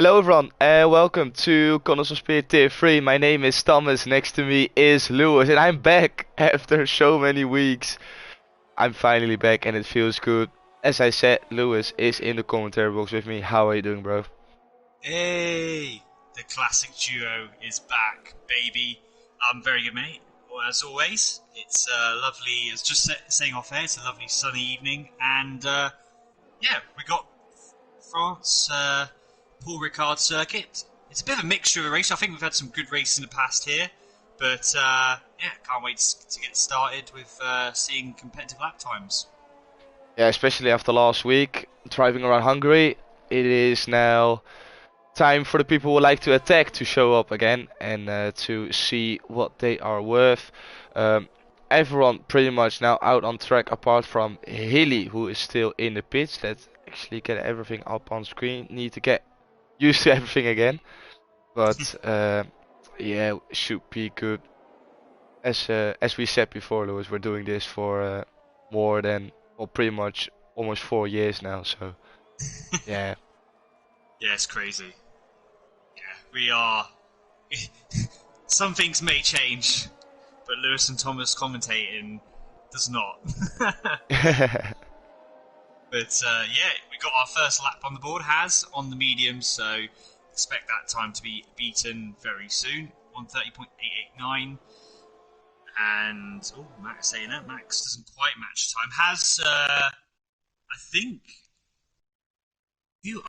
Hello everyone, and welcome to Connors of Speed Tier 3. My name is Thomas, next to me is Lewis, and I'm back after so many weeks. I'm finally back and it feels good. As I said, Lewis is in the commentary box with me. How are you doing, bro? Hey, the classic duo is back, baby. I'm very good, mate. Well, as always, it's lovely. As just saying off air, it's a lovely sunny evening, and yeah, we got France, Paul Ricard circuit. It's a bit of a mixture of a race. I think we've had some good races in the past here, but yeah, can't wait to get started with seeing competitive lap times. Yeah, especially after last week, driving around Hungary, it is now time for the people who like to attack to show up again and to see what they are worth. Um, Everyone pretty much now out on track apart from Hilly, who is still in the pits. Let's actually get everything up on screen. Need to get used to everything again. But yeah, should be good. As we said before, Lewis, we're doing this for more than, well, pretty much almost 4 years now. So yeah, Yeah, it's crazy. Yeah, we are. Some things may change, but Lewis and Thomas commentating does not. But yeah, we got our first lap on the board, has on the medium, so expect that time to be beaten very soon. 1:30.889. And oh, Max saying that Max doesn't quite match time. Has I think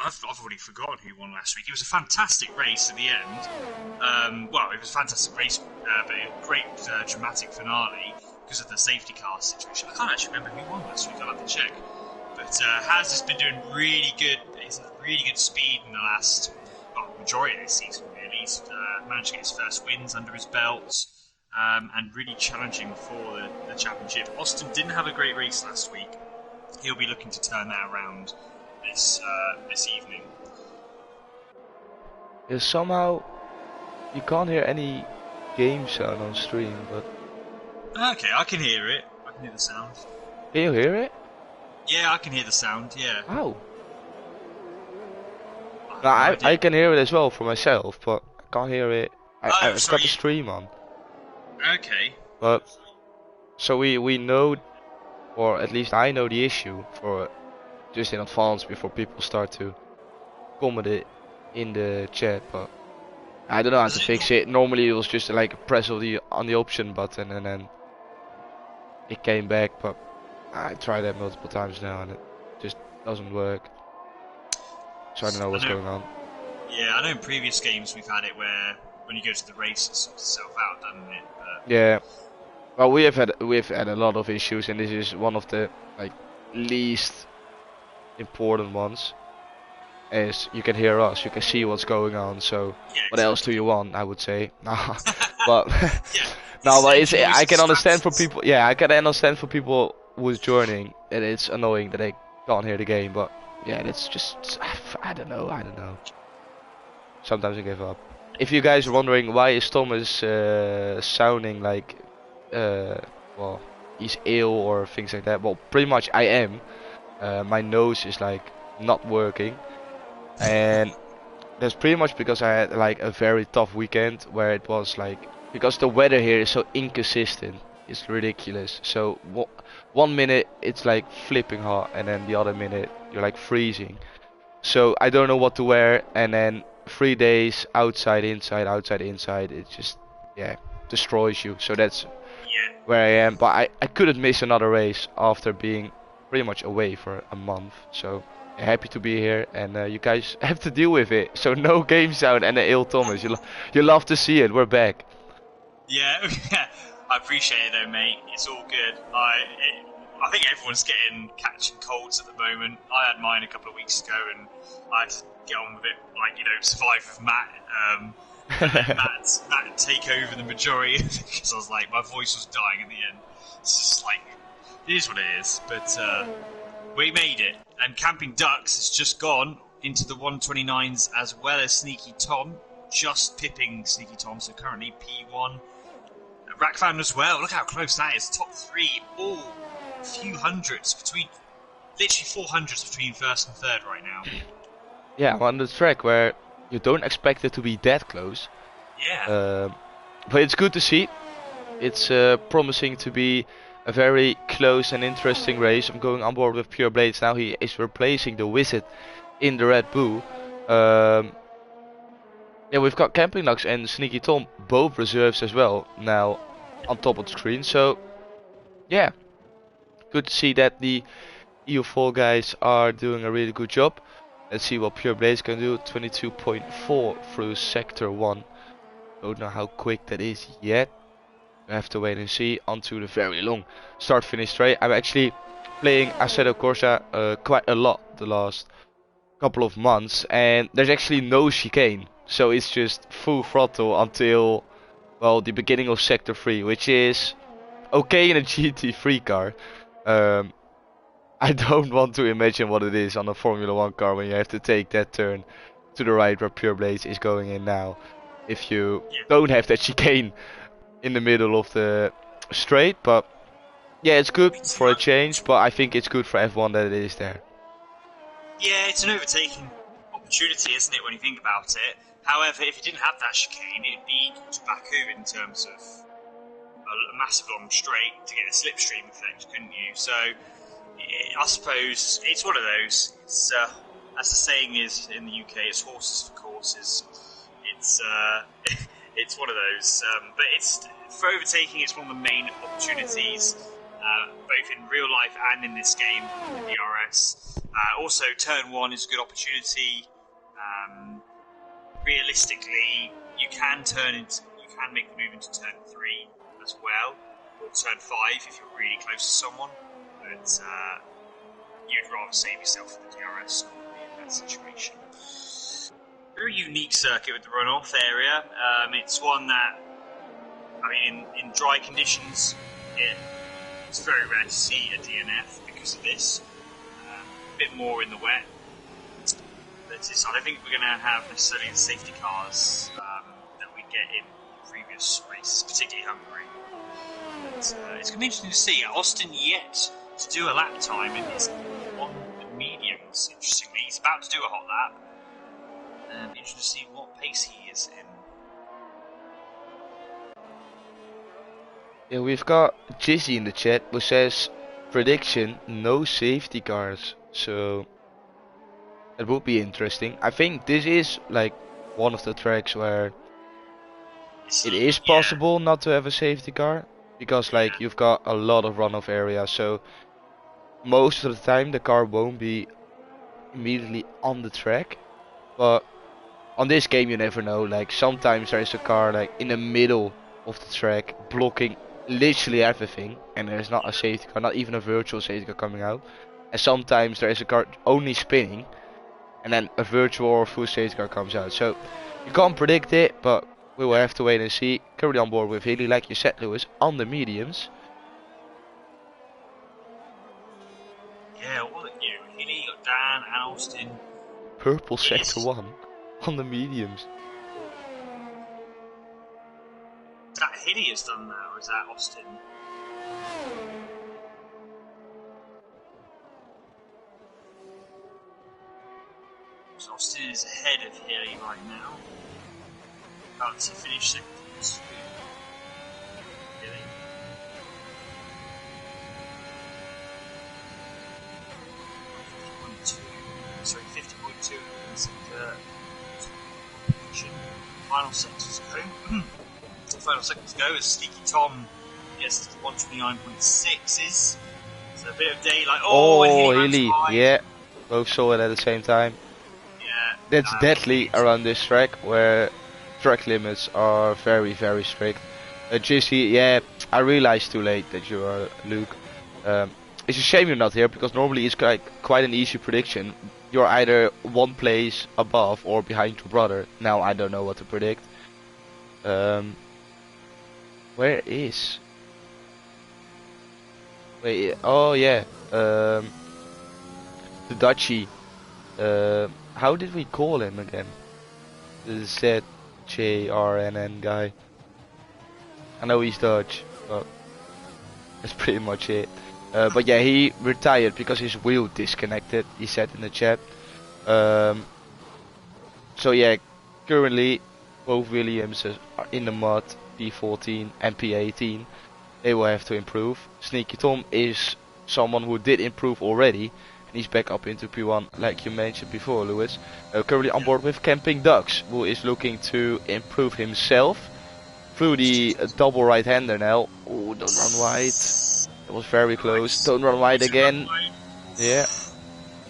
I've already forgotten who won last week. It was a fantastic race at the end. Well, it was a fantastic race, but a great dramatic finale because of the safety car situation. I can't actually remember who won last week. I'll have to check. But Has has been doing really good. He's had really good speed in the last, well, majority of this season. Really, he's managed to get his first wins under his belt, and really challenging for the championship. Austin didn't have a great race last week. He'll be looking to turn that around this evening. yeah, somehow you can't hear any game sound on stream, but Okay, I can hear it. I can hear the sound. can you hear it? Yeah, I can hear the sound. Yeah. Oh, I no, have no I idea. can hear it as well for myself, but I can't hear it. Oh, I've got sorry. the stream on, Okay. but so we know, or at least I know the issue for just in advance before people start to comment it in the chat, but I don't know how Does to it fix not? it. Normally it was just like a press of the on the option button and then it came back, but I tried that multiple times now and it just doesn't work. So I don't know I what's know. going on. Yeah, I know in previous games we've had it where when you go to the race it sorts itself out, doesn't it? But Yeah. Well, we've had a lot of issues, and this is one of the like least important ones. As you can hear us, you can see what's going on. So yeah, what else do exactly. you want? I would say. Nah, but Yeah, no, but it's any noise I can understand for distractions. people. Yeah, I can understand for people who's joining, and it's annoying that they can't hear the game. But yeah, that's just I don't know. I don't know. Sometimes I give up. If you guys are wondering why is Thomas sounding like uh well he's ill or things like that, well pretty much I am. My nose is like not working, and that's pretty much because I had like a very tough weekend where it was like because the weather here is so inconsistent. It's ridiculous. So one minute it's like flipping hot, and then the other minute you're like freezing. So I don't know what to wear, and then 3 days outside, inside, outside, inside. It just, yeah, destroys you. So that's Yeah, where I am. But I couldn't miss another race after being pretty much away for a month. So yeah, happy to be here, and you guys have to deal with it. So no game sound and the ill Thomas. You love to see it. We're back. yeah, yeah. I appreciate it though, mate. It's all good. I think everyone's catching colds at the moment. I had mine a couple of weeks ago, and I had to get on with it, like survive with Matt, and let Matt take over the majority because I was like, my voice was dying in the end. It's just like it is what it is, but we made it. And Camping Ducks has just gone into the 129s as well as Sneaky Tom, just pipping Sneaky Tom, so currently P1. Rackfan as well, look how close that is. Top three, all a few hundreds between, literally 400s between first and third right now. Yeah, I'm on the track where you don't expect it to be that close. Yeah. But it's good to see. It's promising to be a very close and interesting race. I'm going on board with Pure Blades now. He is replacing the Wizard in the Red Bull. Yeah, we've got Camping Lux and Sneaky Tom, both reserves as well, now on top of the screen. So, yeah, good to see that the EU4 guys are doing a really good job. Let's see what Pure Blades can do. 22.4 through Sector 1. Don't know how quick that is yet. We have to wait and see. Onto the very long start-finish straight. I'm actually playing Assetto Corsa quite a lot the last couple of months, and there's actually no chicane. So it's just full throttle until, well, the beginning of Sector 3, which is okay in a GT3 car. I don't want to imagine what it is on a Formula 1 car when you have to take that turn to the right where Pure Blades is going in now. If you don't have that chicane in the middle of the straight, but yeah, it's good for a change, but I think it's good for everyone that it is there. Yeah, it's an overtaking opportunity, isn't it, when you think about it? However, if you didn't have that chicane, it'd be equal to Baku in terms of a massive long straight to get a slipstream effect, couldn't you? So, I suppose it's one of those. It's, as the saying is in the UK, it's horses for courses. It's it's one of those. But it's for overtaking. It's one of the main opportunities, both in real life and in this game, in the DRS. Also, turn 1 is a good opportunity. Realistically, you can make the move into turn 3 as well, or turn 5 if you're really close to someone. But you'd rather save yourself for the DRS in that situation. Very unique circuit with the runoff area. It's one that, I mean, in dry conditions, it's very rare to see a DNF because of this. A bit more in the wet. But I don't think we're going to have necessarily the safety cars that we get in previous races, particularly Hungary. But it's going to be interesting to see. Austin yet to do a lap time in his on the mediums. Interestingly, he's about to do a hot lap. Be interesting to see what pace he is in. Yeah, we've got Jizzy in the chat who says prediction, no safety cars. So that would be interesting. I think this is like one of the tracks where it is possible not to have a safety car, because like you've got a lot of runoff area, so most of the time the car won't be immediately on the track. But on this game you never know, like sometimes there is a car like in the middle of the track blocking literally everything, and there's not a safety car, not even a virtual safety car coming out. And sometimes there is a car only spinning, and then a virtual or full safety car comes out. So you can't predict it, but we will have to wait and see. Currently on board with Hilly, like you said, Lewis, on the mediums. Yeah, what are you? Hilly, got Dan, and Austin. Purple sector 1 on the mediums. Is that Hilly has done that, or is that Austin? So Austin is ahead of Hilly right now. About to finish second. Hilly. Sorry, 50.2 in sector. Final seconds go. Final seconds go as Sneaky Tom gets to 129.6s. So a bit of daylight. Oh, Hilly, yeah. Both saw it at the same time. Yeah. That's deadly around this track where track limits are very, very strict. Jizzy, yeah, I realized too late that you are Luke. It's a shame you're not here, because normally it's quite an easy prediction. You're either one place above or behind your brother. Now I don't know what to predict. Where is? Wait, oh yeah. The Dutchie. How did we call him again? The ZJRNN guy. I know he's Dutch, but that's pretty much it. But yeah, he retired because his wheel disconnected, he said in the chat. So yeah, currently both Williams are in the mud, P14 and P18. They will have to improve. Sneaky Tom is someone who did improve already, and he's back up into P1 like you mentioned before, Lewis. Currently on board with Camping Ducks, who is looking to improve himself through the double right-hander now. Oh, don't run wide. That was very close. Don't run wide again. Yeah.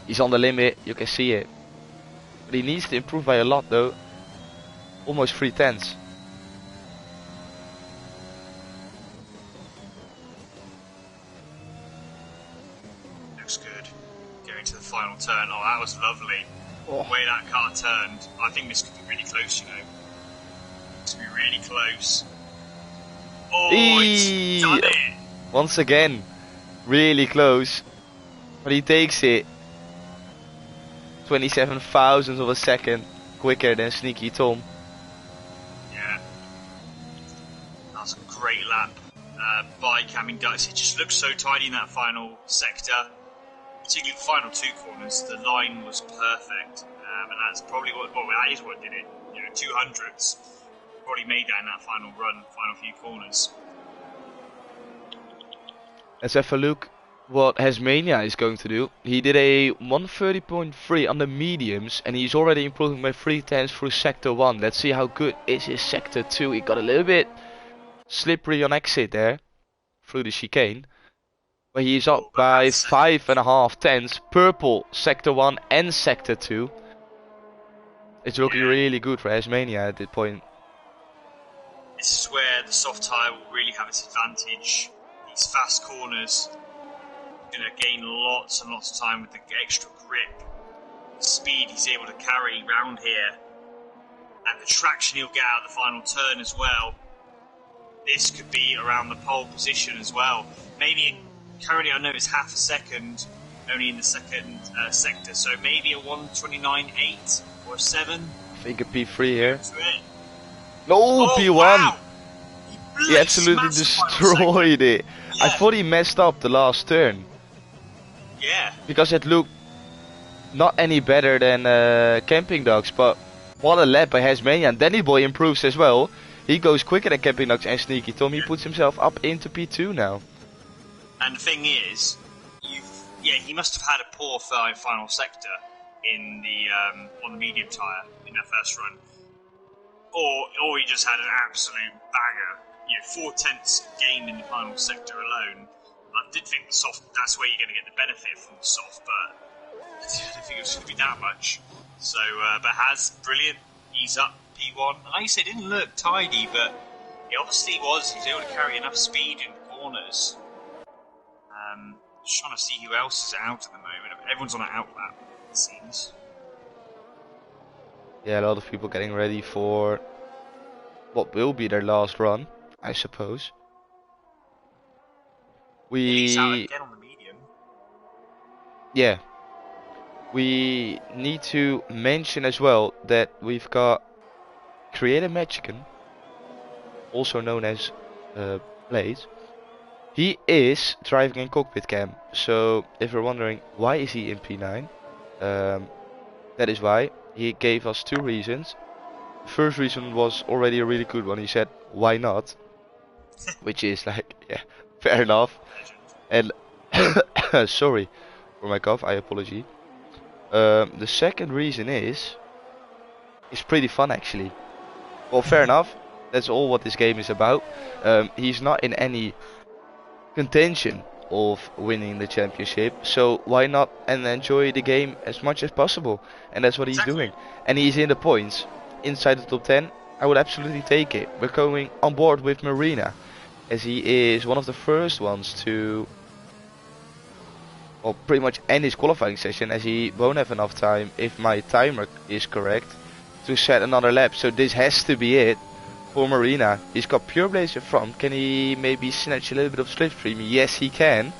He's on the limit, you can see it. But he needs to improve by a lot though. Almost 3/10. Looks good. Going to the final turn. Oh, that was lovely. Oh. The way that car turned. I think this could be really close, you know. This could be really close. Oh, it's done it! Once again, really close. But he takes it 27 thousandths of a second quicker than Sneaky Tom. Yeah. That was a great lap by Camping Ducks. It just looked so tidy in that final sector. Particularly the final two corners, the line was perfect. And that's probably that is what did it. You know, 200s. Probably made that in that final run, final few corners. Let's have a look what Hasmania is going to do. He did a 130.3 on the mediums and he's already improving by 3/10 through sector 1. Let's see how good is his sector 2. He got a little bit slippery on exit there through the chicane. But he's up by 5.5 tenths. Purple sector 1 and sector 2. It's looking really good for Hasmania at this point. This is where the soft tyre will really have its advantage. These fast corners, going to gain lots and lots of time with the extra grip, the speed he's able to carry round here, and the traction he'll get out of the final turn as well. This could be around the pole position as well. Maybe currently I know it's half a second only in the second sector, so maybe a 1:29.8 or 7. I think a P3 here. No, Oh, P1! wow. He absolutely destroyed it. Yeah. I thought he messed up the last turn. Yeah. Because it looked not any better than Camping Ducks, but what a lap by Hasmania. And Danny Boy improves as well. He goes quicker than Camping Ducks and Sneaky Tom. He puts himself up into P2 now. And the thing is, he must have had a poor final sector in the on the medium tyre in that first run, or he just had an absolute banger. You know, 4/10 gained in the final sector alone. I did think the soft, that's where you're going to get the benefit from the soft, but I didn't think it was going to be that much. So, but Has, brilliant. He's up P1. And like you said, it didn't look tidy, but it obviously was. He's able to carry enough speed in the corners. Just trying to see who else is out at the moment. Everyone's on an out lap, it seems. Yeah, a lot of people getting ready for what will be their last run, I suppose. He's out again on the medium. Yeah. We need to mention as well that we've got Creator Mexican, also known as Blaze. He is driving in cockpit cam, so if you're wondering why is he in P9, that is why. He gave us two reasons. The first reason was already a really good one. He said, why not? Which is like, yeah, fair enough. And sorry for my cough, I apologize. The second reason is it's pretty fun actually. Well, fair enough. That's all what this game is about. He's not in any contention of winning the championship, so why not and enjoy the game as much as possible? And that's what he's doing. And he's in the points inside the top 10. I would absolutely take it. We're going on board with Marina, as he is one of the first ones to, well, pretty much end his qualifying session, as he won't have enough time, if my timer is correct, to set another lap. So this has to be it for Marina. He's got Pure Blaze in front. Can he maybe snatch a little bit of slipstream? Yes, he can.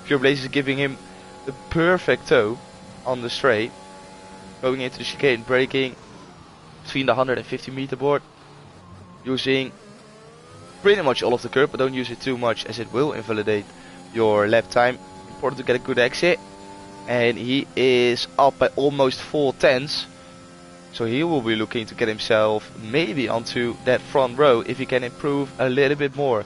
Pure Blaze is giving him the perfect toe on the straight, going into the chicane, braking between the 150 meter board, using pretty much all of the curb, but don't use it too much as it will invalidate your lap time. Important to get a good exit, and he is up by almost 4/10. So he will be looking to get himself maybe onto that front row if he can improve a little bit more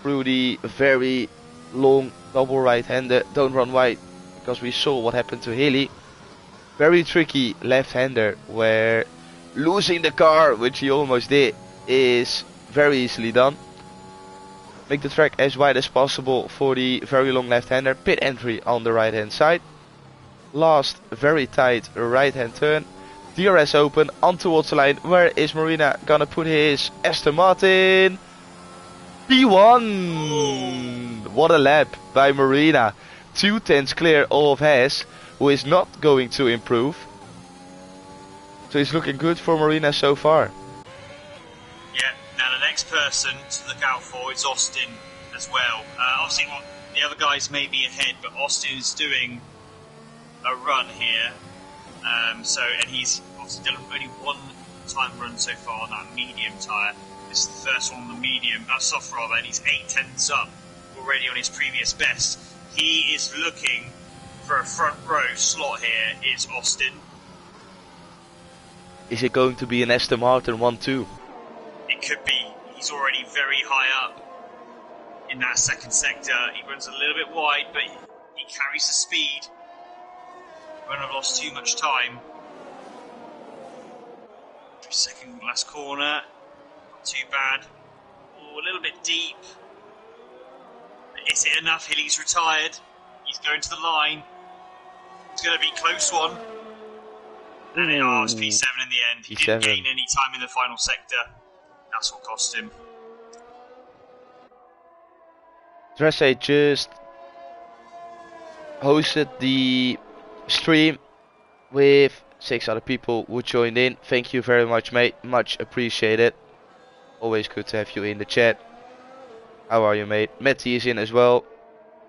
through the very long double right-hander. Don't run wide, because we saw what happened to Hilly. Very tricky left-hander where losing the car, which he almost did, is very easily done. Make the track as wide as possible for the very long left-hander. Pit entry on the right-hand side. Last very tight right-hand turn. DRS open on towards the line. Where is Marina gonna put his Aston Martin? P1! What a lap by Marina. 2 tenths clear of Hess, who is not going to improve. So it's looking good for Marina so far. Yeah, now the next person to look out for is Austin as well. Obviously, the other guys may be ahead, but Austin is doing a run here. And he's obviously done only one time run so far on that medium tyre. This is the first one on the medium, soft rather, and he's 8 tenths up already on his previous best. He is looking for a front row slot here. It's Austin. Is it going to be an Aston Martin 1-2? It could be. He's already very high up in that second sector. He runs a little bit wide, but he carries the speed. Won't have lost too much time. Second last corner. Not too bad. Oh, a little bit deep. Is it enough? Hilly's retired. He's going to the line. It's going to be a close one. And it was P7 in the end. He didn't gain any time in the final sector. That's what cost him. Dresse just hosted the stream with 6 other people who joined in. Thank you very much, mate. Much appreciated. Always good to have you in the chat. How are you, mate? Matty is in as well.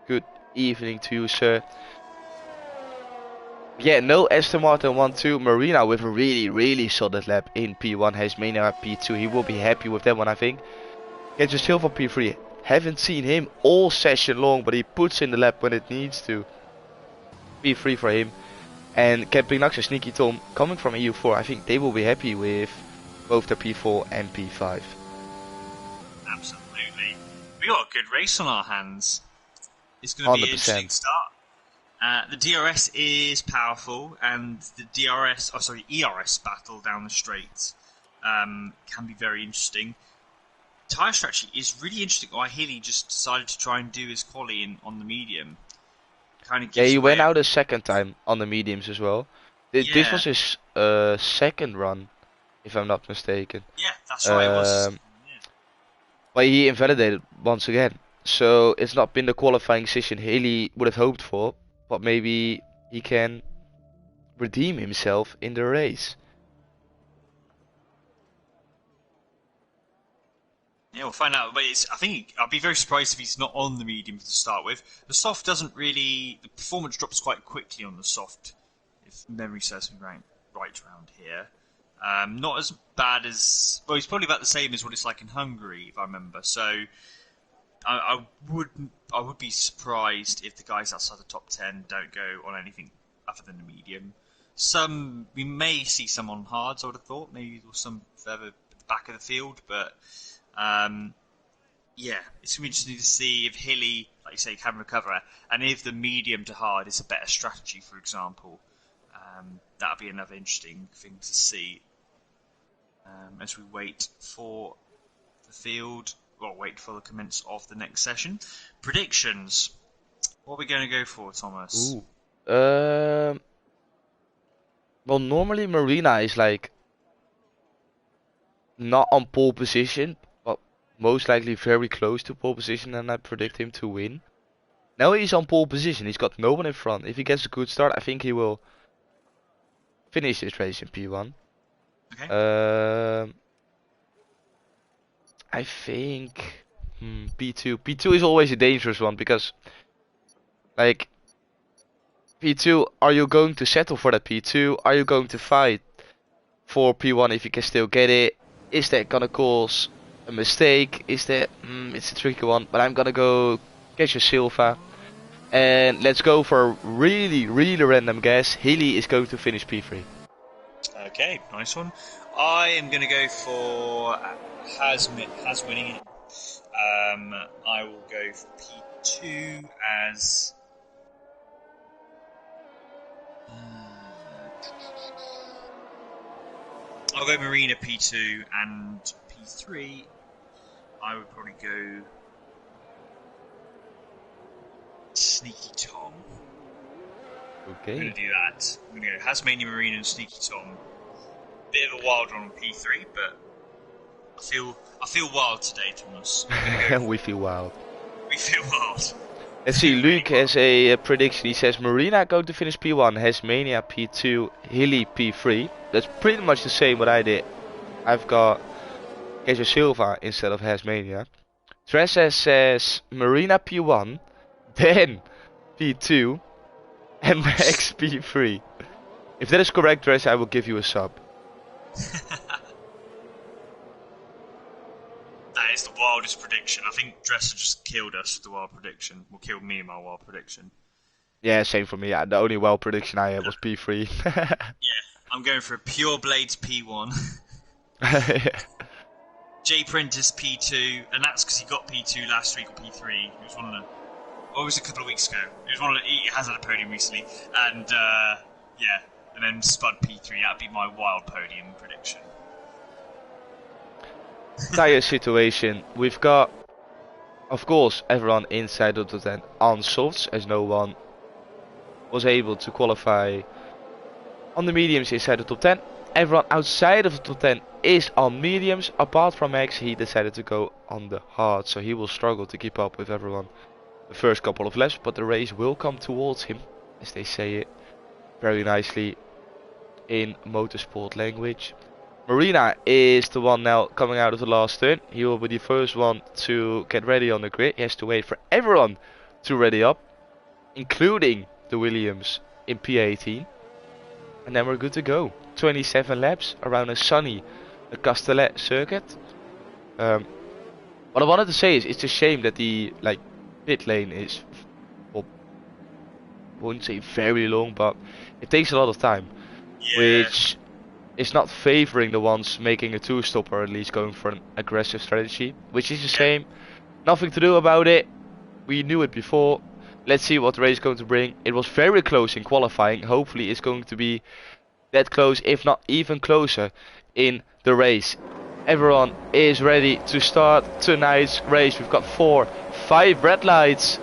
Good evening to you, sir. Yeah, no Aston Martin 1-2. Marina with a really solid lap in P1. Has Mena P2. He will be happy with that one, I think. Gets a silver P3. Haven't seen him all session long, but he puts in the lap when it needs to. P3 for him. And Camping Nax and Sneaky Tom coming from EU4. I think they will be happy with both their P4 and P5. Absolutely. We got a good race on our hands. It's going to be an interesting start. The DRS is powerful, and the ERS battle down the straight can be very interesting. Tyre strategy is really interesting. Why Hilly just decided to try and do his quali on the medium. Yeah, he went out a second time on the mediums as well. This was his second run, if I'm not mistaken. Yeah, that's right. It was. But he invalidated once again. So it's not been the qualifying session Haley would have hoped for, but maybe he can redeem himself in the race. Yeah, we'll find out. But I think I'd be very surprised if he's not on the medium to start with. The soft doesn't really. The performance drops quite quickly on the soft, if memory serves me right around here. Not as bad as. Well, he's probably about the same as what it's like in Hungary, if I remember. So I would be surprised if the guys outside the top 10 don't go on anything other than the medium. We may see some on hards, I would have thought, maybe some further at the back of the field, but yeah, it's going to be interesting to see if Hilly, like you say, can recover, and if the medium to hard is a better strategy, for example. That'll be another interesting thing to see as we wait for the field. Well, wait for the commence of the next session. Predictions. What are we going to go for, Thomas? Ooh. Well, normally Marina is like not on pole position, but most likely very close to pole position, and I predict him to win. Now he's on pole position. He's got no one in front. If he gets a good start, I think he will finish this race in P1. Okay. I think P2. P2 is always a dangerous one because, like, P2, are you going to settle for that P2? Are you going to fight for P1 if you can still get it? Is that gonna cause a mistake? Is that it's a tricky one, but I'm gonna go get your Silva. And let's go for a really random guess. Hilly is going to finish P3. Okay, nice one. I am going to go for Has winning it. I will go for P2 as. I'll go Marina P2 and P3. I would probably go Sneaky Tom. Okay. I'm going to do that. I'm going to go Hasmania Marina and Sneaky Tom. Bit of a wild one on P3, but I feel wild today, Thomas. We feel wild. We feel wild. Let's see, Luke has a prediction. He says Marina going to finish P1, Hasmania P2, Hilly P3. That's pretty much the same what I did. I've got Queso Silva instead of Hasmania. Tressa says Marina P1, then P2, and Max P3. If that is correct, Tressa, I will give you a sub. That is the wildest prediction. I think Dresser just killed us with the wild prediction. Well, killed me in my wild prediction. Yeah, same for me. The only wild prediction I had was P3. Yeah, I'm going for a Pure Blades P1. J Prentice P2, and that's because he got P2 last week or P3. It was one of the. Well, it was a couple of weeks ago. It was one of the, he has had a podium recently, and yeah, and then Spud P3. That'd be my wild podium prediction. Tire situation. We've got, of course, everyone inside the top 10 on softs, as no one was able to qualify on the mediums inside the top 10. Everyone outside of the top 10 is on mediums. Apart from Max, he decided to go on the hard, so he will struggle to keep up with everyone the first couple of laps, but the race will come towards him, as they say it very nicely in motorsport language. Marina is the one now coming out of the last turn. He will be the first one to get ready on the grid. He has to wait for everyone to ready up, including the Williams in P18. And then we're good to go. 27 laps around a sunny Castellet circuit. What I wanted to say is it's a shame that the pit lane is, well, I wouldn't say very long, but it takes a lot of time. Yeah. Which is not favoring the ones making a two-stop, or at least going for an aggressive strategy, which is a shame. Nothing to do about it. We knew it before. Let's see what the race is going to bring. It was very close in qualifying. Hopefully it's going to be that close, if not even closer, in the race. Everyone is ready to start tonight's race. We've got 5 red lights.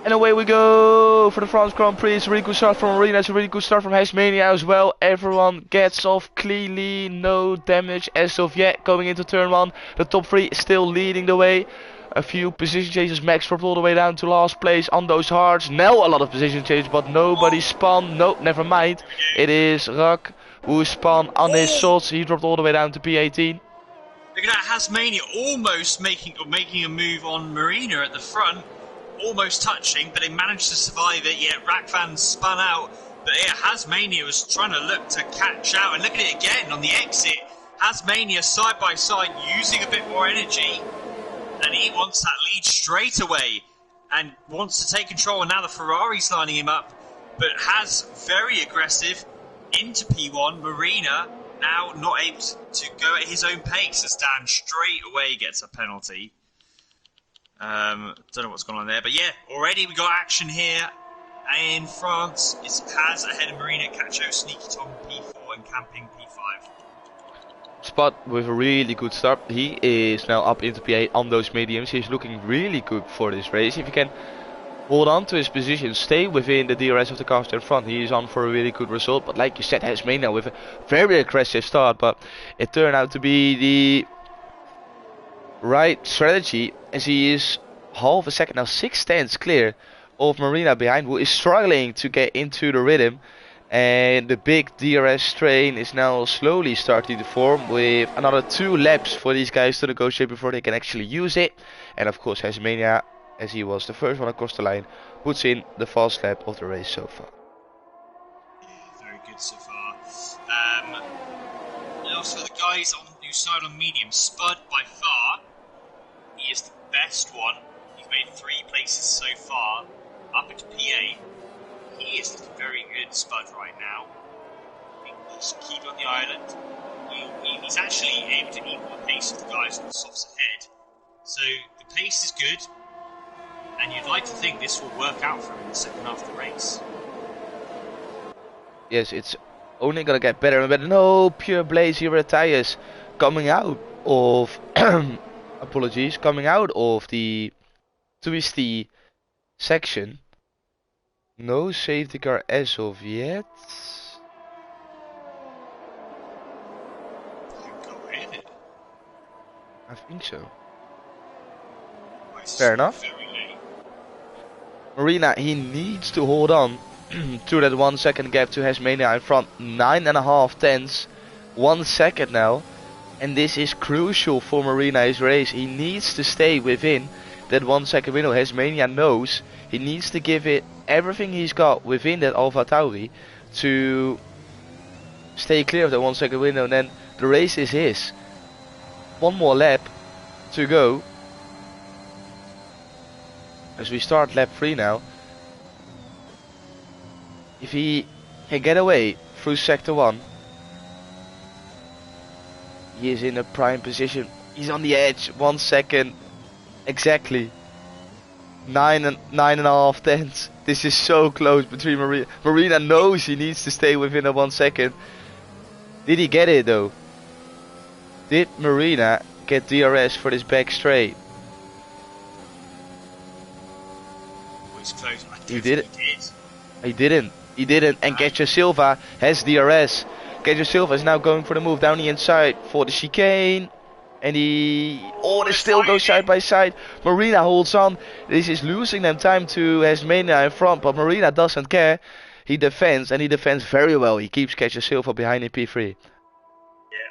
And away we go for the France Grand Prix. It's a really good start from Marina. It's a really good start from Hasmania as well. Everyone gets off cleanly. No damage as of yet. Going into turn 1. The top 3 is still leading the way. A few position changes. Max dropped all the way down to last place on those hards. Now a lot of position changes, but nobody spun. No, never mind. It is Rak who spun on his shots. He dropped all the way down to P18. Look at that, Hasmania almost making a move on Marina at the front. Almost touching, but they managed to survive it. Yet Rakvan spun out, but yeah, Hasmania was trying to look to catch out. And look at it again on the exit. Hasmania side by side, using a bit more energy, and he wants that lead straight away and wants to take control. And now the Ferrari's lining him up, but Has very aggressive into P1. Marina now not able to go at his own pace as Dan straight away gets a penalty. Don't know what's going on there, but yeah, already we got action here in France. It's Has ahead of Marina, Cacho, Sneaky Tom P4 and Camping P5. Spot with a really good start. He is now up into P8 on those mediums. He's looking really good for this race. If he can hold on to his position, stay within the DRS of the cars in front, he is on for a really good result. But like you said, Hasmania with a very aggressive start, but it turned out to be the right strategy, as he is half a second now, 6 tenths clear of Marina behind, who is struggling to get into the rhythm. And the big DRS train is now slowly starting to form, with another 2 laps for these guys to negotiate before they can actually use it. And of course Hasmania, as he was the first one across the line, puts in the fast lap of the race so far. Yeah, very good so far. And also the guys on who side on medium, Spud by far, he is the best one. He's made 3 places so far, up into P8. He is looking very good, Spud, right now. just keep on the island. He's actually able to equal the pace of the guys on the softs ahead. So the pace is good, and you'd like to think this will work out for him in the second half of the race. Yes, it's only gonna get better and better. No, pure blaze here at tires coming out of apologies, coming out of the twisty section. No safety car as of yet. I think so. Fair enough. Marina, he needs to hold on to that 1 second gap to Hasmania in front. 9.5 tenths, 1 second now. And this is crucial for Marina's race. He needs to stay within that 1 second window. Hasmania knows he needs to give it everything he's got within that Alpha Tauri to stay clear of that 1 second window. And then the race is his. One more lap to go as we start lap 3 now. If he can get away through sector 1, he is in a prime position. He's on the edge. 1 second exactly. 9.5 tenths. This is so close between Marina. Marina knows he needs to stay within a 1 second. Did he get it though? Did Marina get DRS for this back straight? It's close. He did it. He didn't. He didn't. And Getcha Silva has DRS. Getcha Silva is now going for the move down the inside for the chicane. And they still go side by side. Marina holds on. This is losing them time to Hasmania in front, but Marina doesn't care. He defends, and he defends very well. He keeps Getcha Silva behind in P3. Yeah,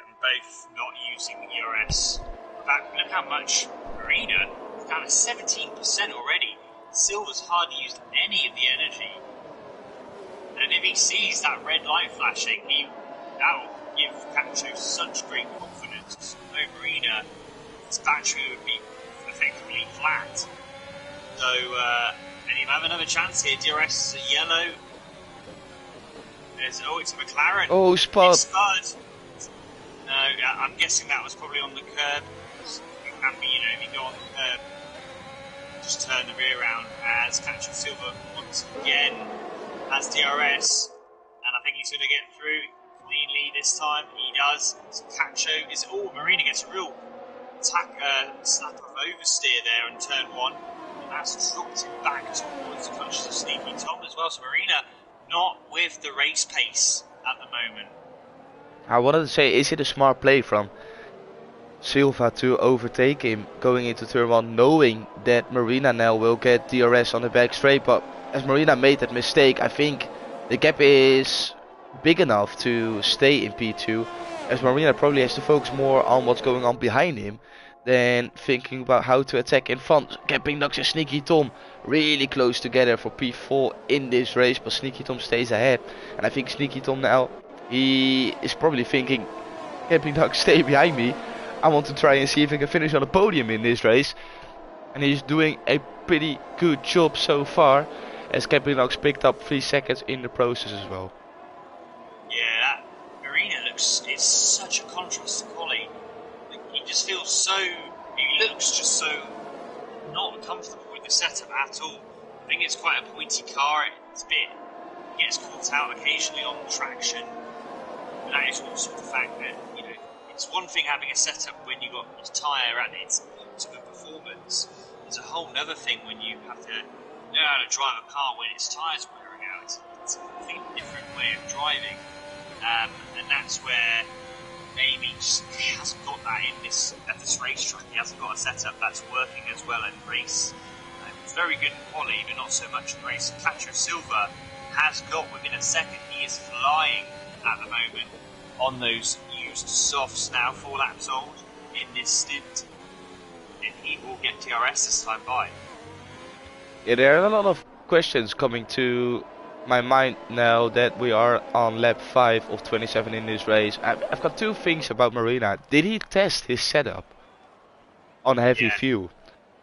and both not using the ERS. In fact, look how much Marina is down to 17% already. Silva's hardly used any of the energy. And if he sees that red light flashing, that'll give Cacho such great confidence. No Marina, his battery would be effectively flat. So, and he'll have another chance here. DRS is a yellow. It's a McLaren. Oh, Spud. No, I'm guessing that was probably on the curb. You can be, if you go on the curb, just turn the rear round as Cacho Silva once again has DRS. And I think he's going to get through cleanly this time. He does. Cacho is. Oh, Marina gets a real slap of oversteer there in turn 1. And that's dropped him back towards the clutches of Sneaky Tom as well. So Marina not with the race pace at the moment. I wanted to say, is it a smart play from Silva to overtake him going into turn 1, knowing that Marina now will get DRS on the back straight? But as Marina made that mistake, I think the gap is big enough to stay in P2, as Marina probably has to focus more on what's going on behind him than thinking about how to attack in front. Camping Dux and Sneaky Tom really close together for P4 in this race, but Sneaky Tom stays ahead. And I think Sneaky Tom now, he is probably thinking, Camping Dux, stay behind me. I want to try and see if I can finish on a podium in this race. And he's doing a pretty good job so far, as Camping Dux picked up 3 seconds in the process as well. Yeah, that Marina it's such a contrast to Collie. He just feels he looks just so not comfortable with the setup at all. I think it's quite a pointy car. He gets caught out occasionally on traction. And that is also the fact that, it's one thing having a setup when you've got your tyre at its ultimate performance. It's a whole other thing when you have to know how to drive a car when its tyres are wearing out. It's a completely different way of driving. And that's where maybe he hasn't got that at this racetrack. He hasn't got a setup that's working as well in race. It's very good in quali, but not so much in race. Cacho Silva has got within a second. He is flying at the moment on those used softs now, 4 laps old in this stint. And he will get TRS this time by. Yeah, there are a lot of questions coming to my mind now that we are on lap 5 of 27 in this race. I've got 2 things about Marina. Did he test his setup on heavy fuel?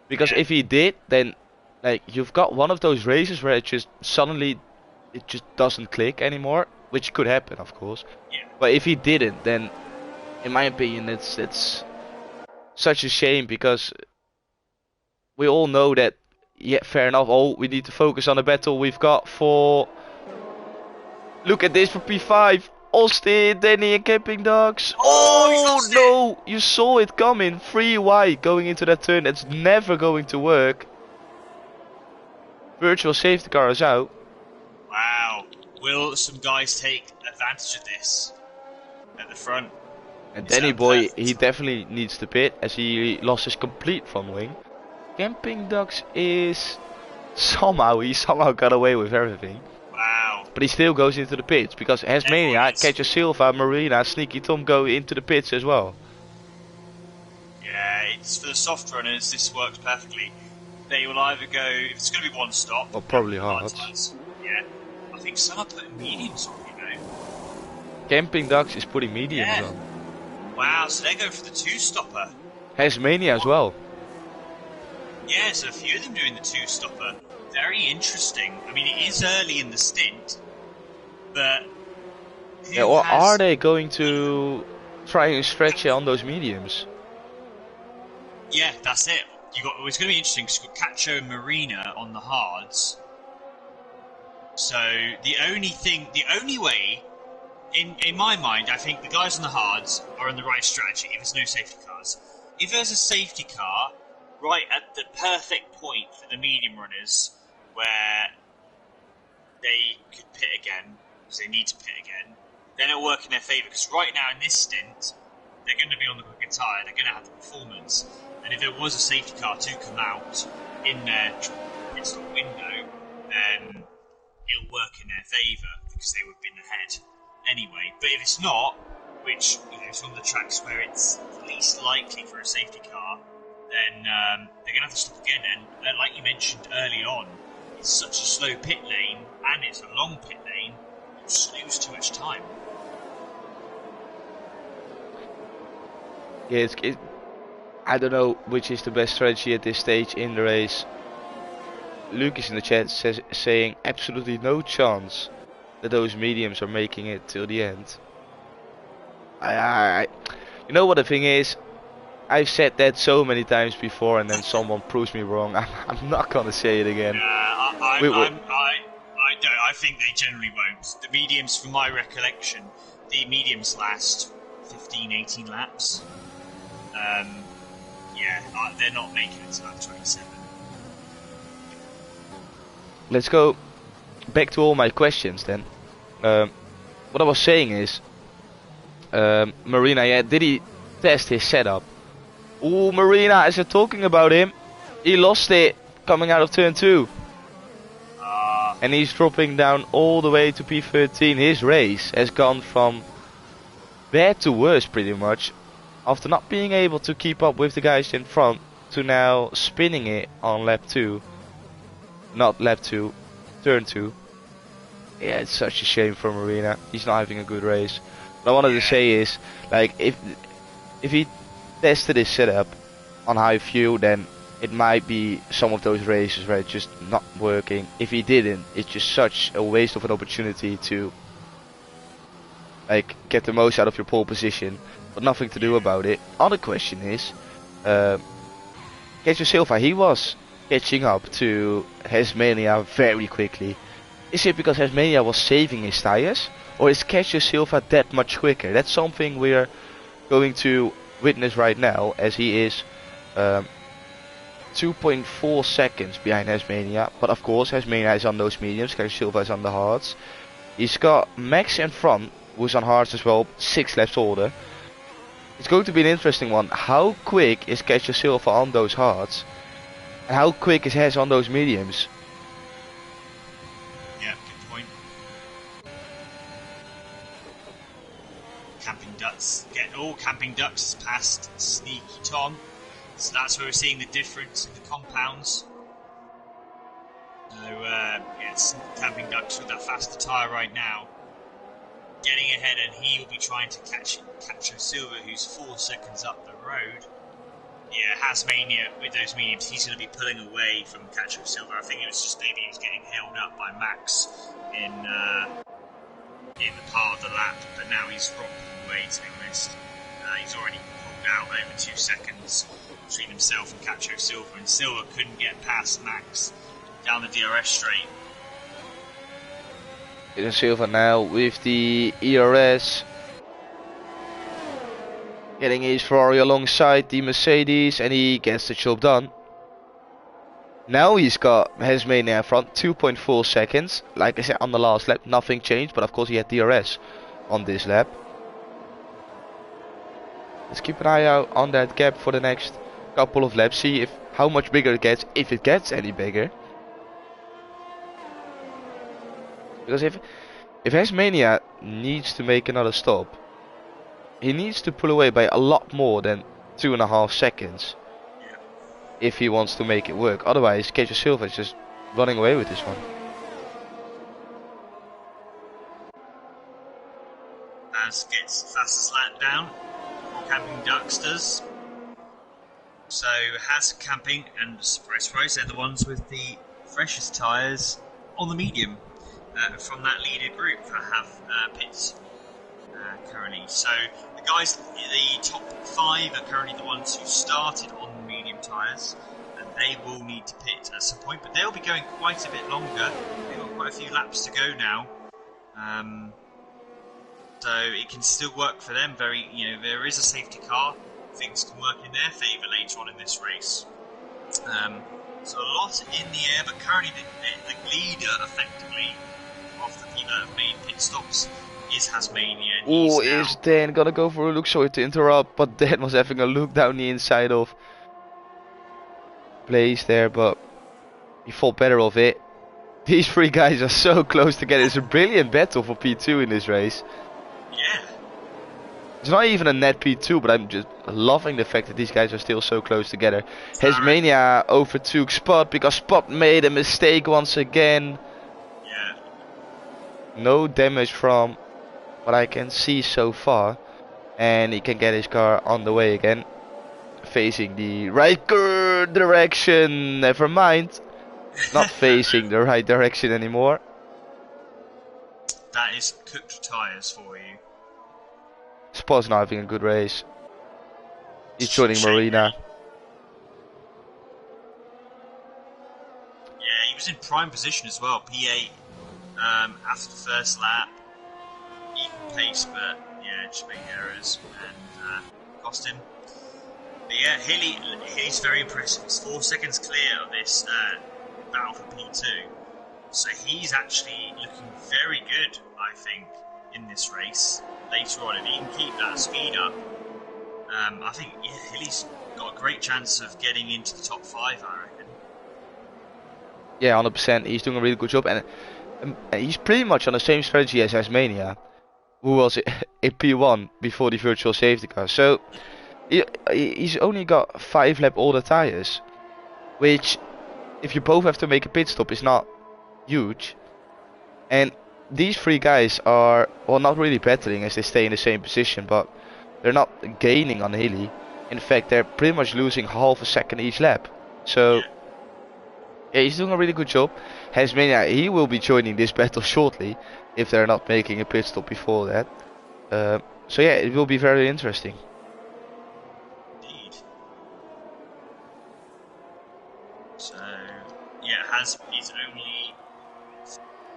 Because if he did, then you've got one of those races where it just suddenly doesn't click anymore. which could happen, of course. Yeah. But if he didn't, then in my opinion, it's such a shame because we all know that. Yeah, fair enough. Oh, we need to focus on the battle we've got for. Look at this for P5. Austin, Danny, and Camping Dogs. Oh, he's Oh lost no! You saw it coming. 3 wide going into that turn. It's never going to work. Virtual safety car is out. Wow. Will some guys take advantage of this at the front? And Is Danny that boy, perfect? he definitely needs to pit as he lost his complete front wing. Camping Ducks is he somehow got away with everything. Wow. But he still goes into the pits because Hasmania, Everyone is. Catcher Silva, Marina, Sneaky Tom go into the pits as well. Yeah, it's for the soft runners. This works perfectly. They will either go. If it's going to be one stop, Or probably hard hards. times. Yeah, I think some are putting mediums on. Camping Ducks is putting mediums Yeah. on. Wow, so they're going for the two-stopper. Hasmania as well. Yeah, so a few of them doing the two-stopper. Very interesting. I mean, it is early in the stint, but who Yeah, or has... are they going to try and stretch it on those mediums? Yeah, that's it. It's going to be interesting because you've got Cacho and Marina on the hards. So the only way, in my mind, I think the guys on the hards are on the right strategy if there's no safety cars. If there's a safety car right at the perfect point for the medium runners where they could pit again, because they need to pit again, then it'll work in their favour. Because right now in this stint, they're going to be on the quicker tyre, they're going to have the performance. And if there was a safety car to come out in their pit stop window, then it'll work in their favour because they would have been ahead anyway. But if it's not, which is one of the tracks where it's least likely for a safety car, then they're going to have to stop again. And like you mentioned early on, it's such a slow pit lane and it's a long pit lane, you just lose too much time. Yeah, I don't know which is the best strategy at this stage in the race. Luke is in the chat saying absolutely no chance that those mediums are making it till the end. You know what the thing is? I've said that so many times before, and then someone proves me wrong. I'm not gonna say it again. I don't. I think they generally won't. The mediums, from my recollection, the mediums last 15, 18 laps. Yeah, they're not making it to lap 27. Let's go back to all my questions then. What I was saying is, Marina, yeah, did he test his setup? Ooh, Marina, as you're talking about him, he lost it coming out of turn 2. And he's dropping down all the way to P13. His race has gone from bad to worse pretty much. After not being able to keep up with the guys in front, to now spinning it on lap 2. Not lap 2, turn 2. Yeah, it's such a shame for Marina. He's not having a good race. What I wanted to say is, like, if he tested his setup on high fuel, then it might be some of those races where it's just not working. If he didn't, it's just such a waste of an opportunity to, like, get the most out of your pole position, but nothing to do about it. Other question is, Cacho Silva, he was catching up to Hasmania very quickly. Is it because Hasmania was saving his tires, or is Cacho Silva that much quicker? That's something we're going to witness right now, as he is 2.4 seconds behind Hasmania. But of course, Hasmania is on those mediums, Cacho Silva is on the hards. He's got Max in front, who's on hards as well, 6 laps older. It's going to be an interesting one. How quick is Cacho Silva on those hards? And how quick is Has on those mediums? Yeah, good point. Camping Ducks. Camping Ducks past Sneaky Tom. So that's where we're seeing the difference in the compounds. So, it's Camping Ducks with that faster tyre right now. Getting ahead, and he will be trying to catch Silva, who's 4 seconds up the road. Yeah, Hasmania with those mediums, he's going to be pulling away from Cacho Silva. I think it was just maybe he was getting held up by Max in in the part of the lap, but now he's rocking away, to be honest. He's already pulled out over 2 seconds between himself and Cacho Silva, and Silva couldn't get past Max down the DRS straight. Silva now with the ERS. Getting his Ferrari alongside the Mercedes, and he gets the job done. Now he's got Hesmania in front, 2.4 seconds. Like I said on the last lap, nothing changed, but of course he had DRS on this lap. Let's keep an eye out on that gap for the next couple of laps. See if how much bigger it gets, if it gets any bigger. Because if Hesmania needs to make another stop, he needs to pull away by a lot more than 2.5 seconds if he wants to make it work. Otherwise, Cacho Silva is just running away with this one. As gets fastest lap down, Camping Ducks does. So Has Camping and surprise, they're the ones with the freshest tyres on the medium from that leader group that have pits currently. So the guys, the top 5 are currently the ones who started on the medium tyres, and they will need to pit at some point, but they'll be going quite a bit longer. They've got quite a few laps to go now, so it can still work for them. There is a safety car. Things can work in their favour later on in this race. So a lot in the air, but currently the leader, effectively, of the people that have made pit stops is Hasmania. Oh, is Dan gonna go for a look? Sorry to interrupt, but Dan was having a look down the inside of Blaze there, but he thought better of it. These 3 guys are so close together. It's a brilliant battle for P2 in this race. Yeah. It's not even a net P2, but I'm just loving the fact that these guys are still so close together. Hesmania overtook Spot because Spot made a mistake once again. Yeah. No damage from what I can see so far, and he can get his car on the way again, facing the right direction. Never mind, not facing the right direction anymore. That is cooked tyres for you. Spot's not having a good race. He's joining Marina. Yeah, he was in prime position as well, P8 after the first lap. Even pace, but yeah, just made errors and cost him. But yeah, Hilly's very impressive. He's 4 seconds clear of this battle for P2. So he's actually looking very good, I think, in this race later on. If he can keep that speed up, I think Hilly's got a great chance of getting into the top 5, I reckon. Yeah, 100%. He's doing a really good job, and he's pretty much on the same strategy as Hasmania, who was in P1 before the virtual safety car. So he's only got 5 lap older tires, which, if you both have to make a pit stop, is not huge. And these 3 guys are, well, not really battling as they stay in the same position, but they're not gaining on Hilly. In fact, they're pretty much losing half a second each lap. So yeah, he's doing a really good job. Hasmania, he will be joining this battle shortly if they're not making a pit stop before that. So yeah, it will be very interesting. Indeed. So yeah, he's only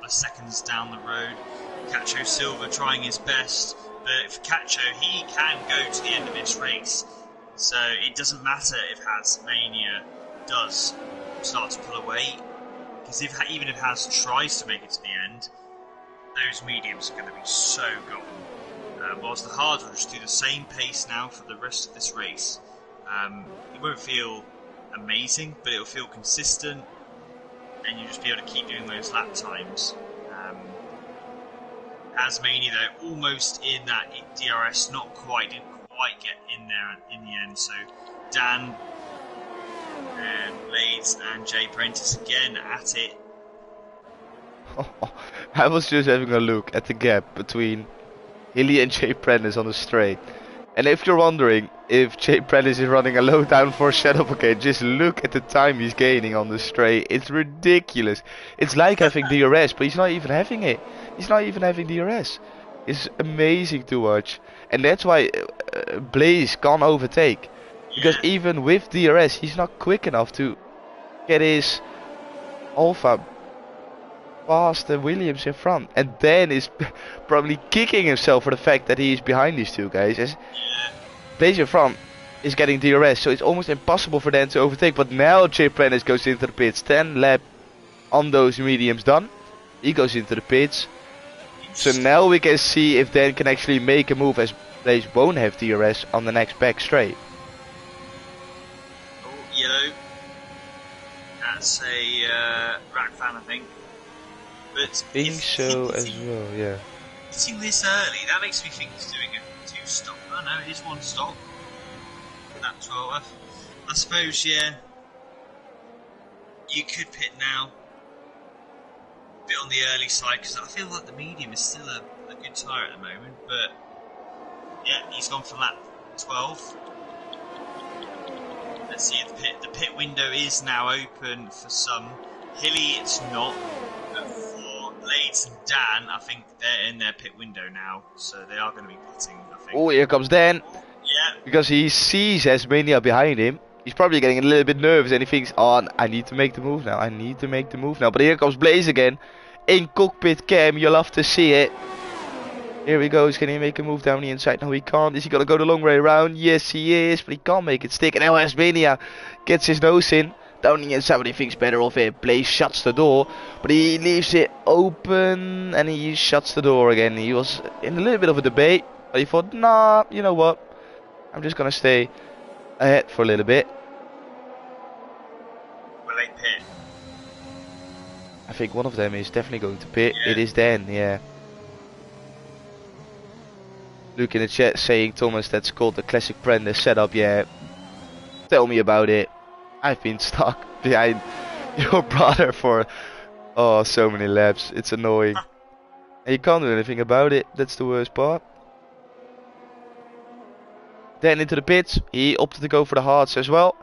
seconds down the road. Cacho Silva trying his best, but for Cacho, he can go to the end of this race. So it doesn't matter if Hasmania does start to pull away, because even if Has tries to make it to the end, those mediums are going to be so gone. Whilst the hards will just do the same pace now for the rest of this race. It won't feel amazing, but it'll feel consistent, and you'll just be able to keep doing those lap times. Hasmania, though, almost in that DRS, didn't quite get in there in the end. So Dan and Blades and Jay Prentice again at it. I was just having a look at the gap between Hilly and Jay Prentice on the straight, And if you're wondering if Jay Prentice is running a low downforce setup again, just look at the time he's gaining on the straight. It's ridiculous. It's like having DRS, but he's not even having it. He's not even having DRS. It's amazing to watch. And that's why Blaze can't overtake. Because Yeah. even with DRS, he's not quick enough to get his Alpha past the Williams in front. And then is probably kicking himself for the fact that he's behind these two guys. As Yeah. Blaze in front is getting DRS, so it's almost impossible for them to overtake. But now Jay Prentice goes into the pits. 10 lap on those mediums done. He goes into the pits. So now we can see if Dan can actually make a move, as Blaze won't have DRS on the next back straight. Oh, yellow. That's a rack fan, I think. But Think so as well, yeah. hitting this early, that makes me think he's doing a 2-stop. Oh no, it is 1 stop. Lap 12. I suppose, yeah. You could pit now. A bit on the early side, because I feel like the medium is still a good tyre at the moment. But yeah, he's gone for lap 12. Let's see if the pit window is now open for some. Hilly, it's not. But for Blades and Dan, I think they're in their pit window now, so they are going to be pitting, I think. Oh, here comes Dan. Yeah. Because he sees Asmania behind him. He's probably getting a little bit nervous and he thinks, oh, I need to make the move now. I need to make the move now. But here comes Blaze again. In cockpit cam, you'll love to see it. Here he goes. Can he make a move down the inside? No, he can't. Is he going to go the long way around? Yes, he is. But he can't make it stick. And now Asmania gets his nose in. Down the inside, but he thinks better of it. Blaze shuts the door. But he leaves it open. And he shuts the door again. He was in a little bit of a debate. But he thought, nah, you know what? I'm just going to stay ahead for a little bit. Will they pit? I think one of them is definitely going to pit. Yeah. It is Dan, yeah. Luke in the chat saying, Thomas, that's called the classic Prentice setup. Yeah, tell me about it. I've been stuck behind your brother for so many laps. It's annoying. And you can't do anything about it. That's the worst part. Then into the pits. He opted to go for the hards as well.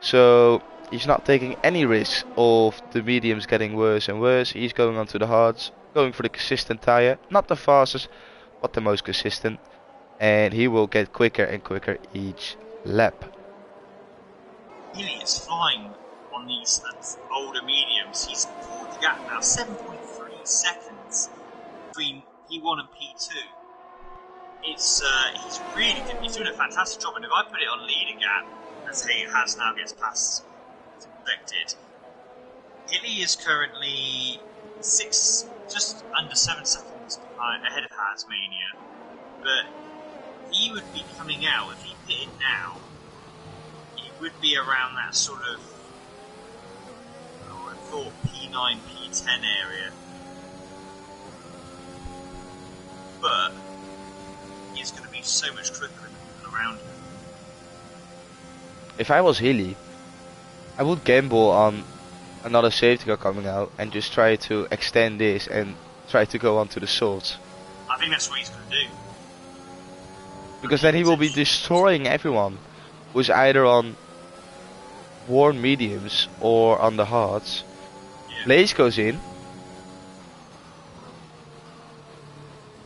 So he's not taking any risk of the mediums getting worse and worse. He's going on to the hards. Going for the consistent tire. Not the fastest, but the most consistent. And he will get quicker and quicker each lap. Hilly is flying on these older mediums. He's pulled the gap now, 7.3 seconds between P1 and P2. It's he's really good. He's doing a fantastic job. And if I put it on leader gap, as he has now gets past as expected, Hilly is currently just under 7 seconds ahead of Hasmania. But he would be coming out if he pitted now. It would be around that sort of, I thought P9, P10 area. But he's going to be so much quicker than around him. If I was Hilly, I would gamble on another safety car coming out and just try to extend this and try to go onto the softs. I think that's what he's going to do. Because then he will be destroying everyone who's either on worn mediums or on the hards. Yeah. Blaze goes in.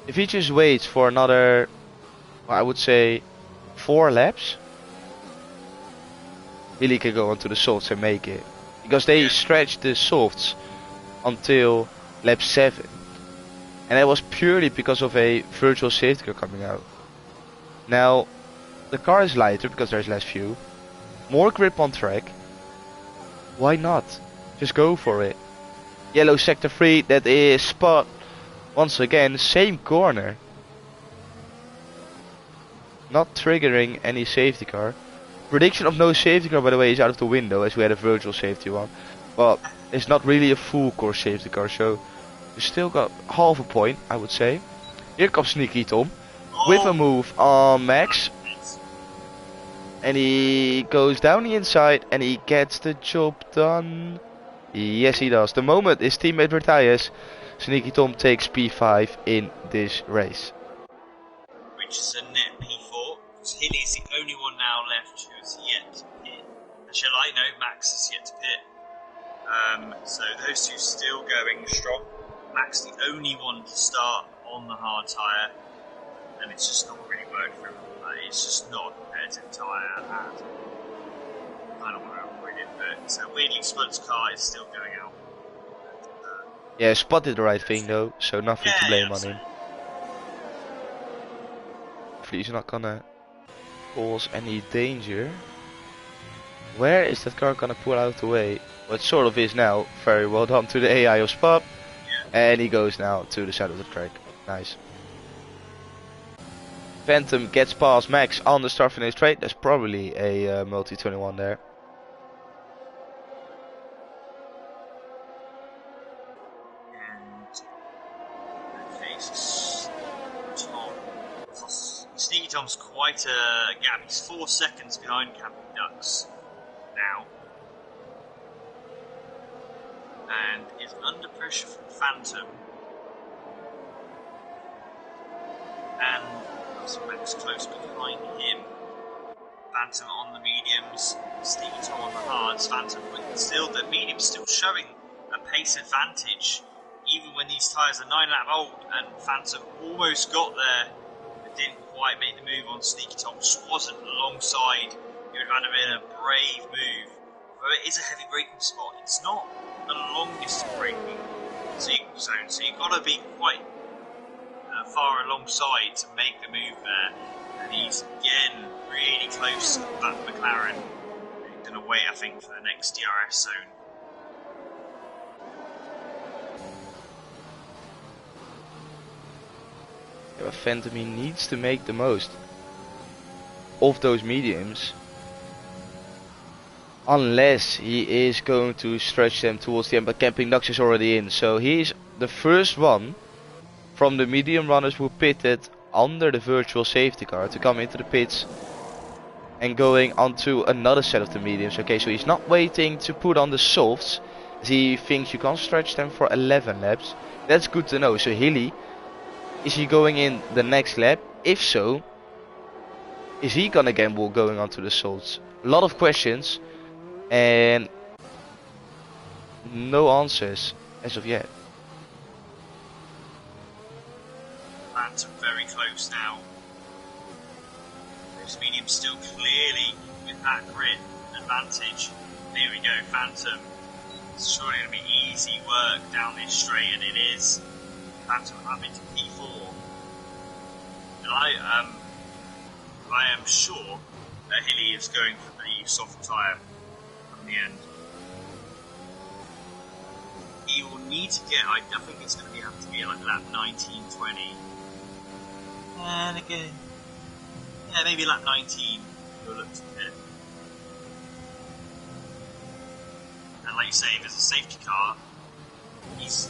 If he just waits for another, I would say, 4 laps, Hilly can go onto the softs and make it. Because they stretched the softs until lap 7. And that was purely because of a virtual safety car coming out. Now, the car is lighter because there's less fuel. More grip on track. Why not? Just go for it. Yellow sector 3, that is spot. Once again, same corner. Not triggering any safety car. Prediction of no safety car, by the way, is out of the window, as we had a virtual safety one. But it's not really a full course safety car, so you still got half a point, I would say. Here comes Sneaky Tom with a move on Max. And he goes down the inside and he gets the job done. Yes, he does. The moment his teammate retires, Sneaky Tom takes P5 in this race. Which is a net P4. Hilly is the only one now left who is yet to pit. Actually, no, Max is yet to pit. So those two still going strong. Max the only one to start on the hard tyre, and it's just not really worked for him. It's just not a competitive tyre, and I don't want to avoid it, but weirdly Spud's car is still going out. Yeah, Spud did the right thing though, so nothing to blame on him. Hopefully he's not gonna cause any danger. Where is that car gonna pull out the way? Well, it sort of is now. Very well done to the AI of Spud. And he goes now to the side of the track. Nice. Phantom gets past Max on the start finish straight. There's probably a multi-21 there. Sneaky Tom's quite a gap. He's 4 seconds behind Camping Ducks now. And is under pressure from Phantom. And Max close behind him. Phantom on the mediums, Sneaky Tom on the hards. Phantom, but still, the medium's still showing a pace advantage, even when these tyres are 9 lap old. And Phantom almost got there, but didn't quite make the move on Sneaky Tom. Just wasn't alongside. It would have been a brave move. Although it is a heavy braking spot, it's not the longest braking zone, so you've got to be quite far alongside to make the move there. And he's again really close to that McLaren. He's going to wait, I think, for the next DRS zone. Yeah, but Phantom, he needs to make the most of those mediums. Unless he is going to stretch them towards the end, but Camping Ducks is already in. So he's the first one from the medium runners who pitted under the virtual safety car to come into the pits and going onto another set of the mediums. Okay, so he's not waiting to put on the softs, as he thinks you can't stretch them for 11 laps. That's good to know. So Hilly, is he going in the next lap? If so, is he gonna gamble going onto the softs? A lot of questions and no answers as of yet. Phantom very close now. Those mediums still clearly with that grid advantage. Here we go, Phantom. It's surely going to be easy work down this straight, and it is. Phantom up into P4. And I am sure that Hilly is going for the soft tyre from the end. He will need to get, I think it's going to have to be like lap 19, 20. And again, yeah, maybe lap 19 he'll look to pit. And like you say, if there's a safety car, he's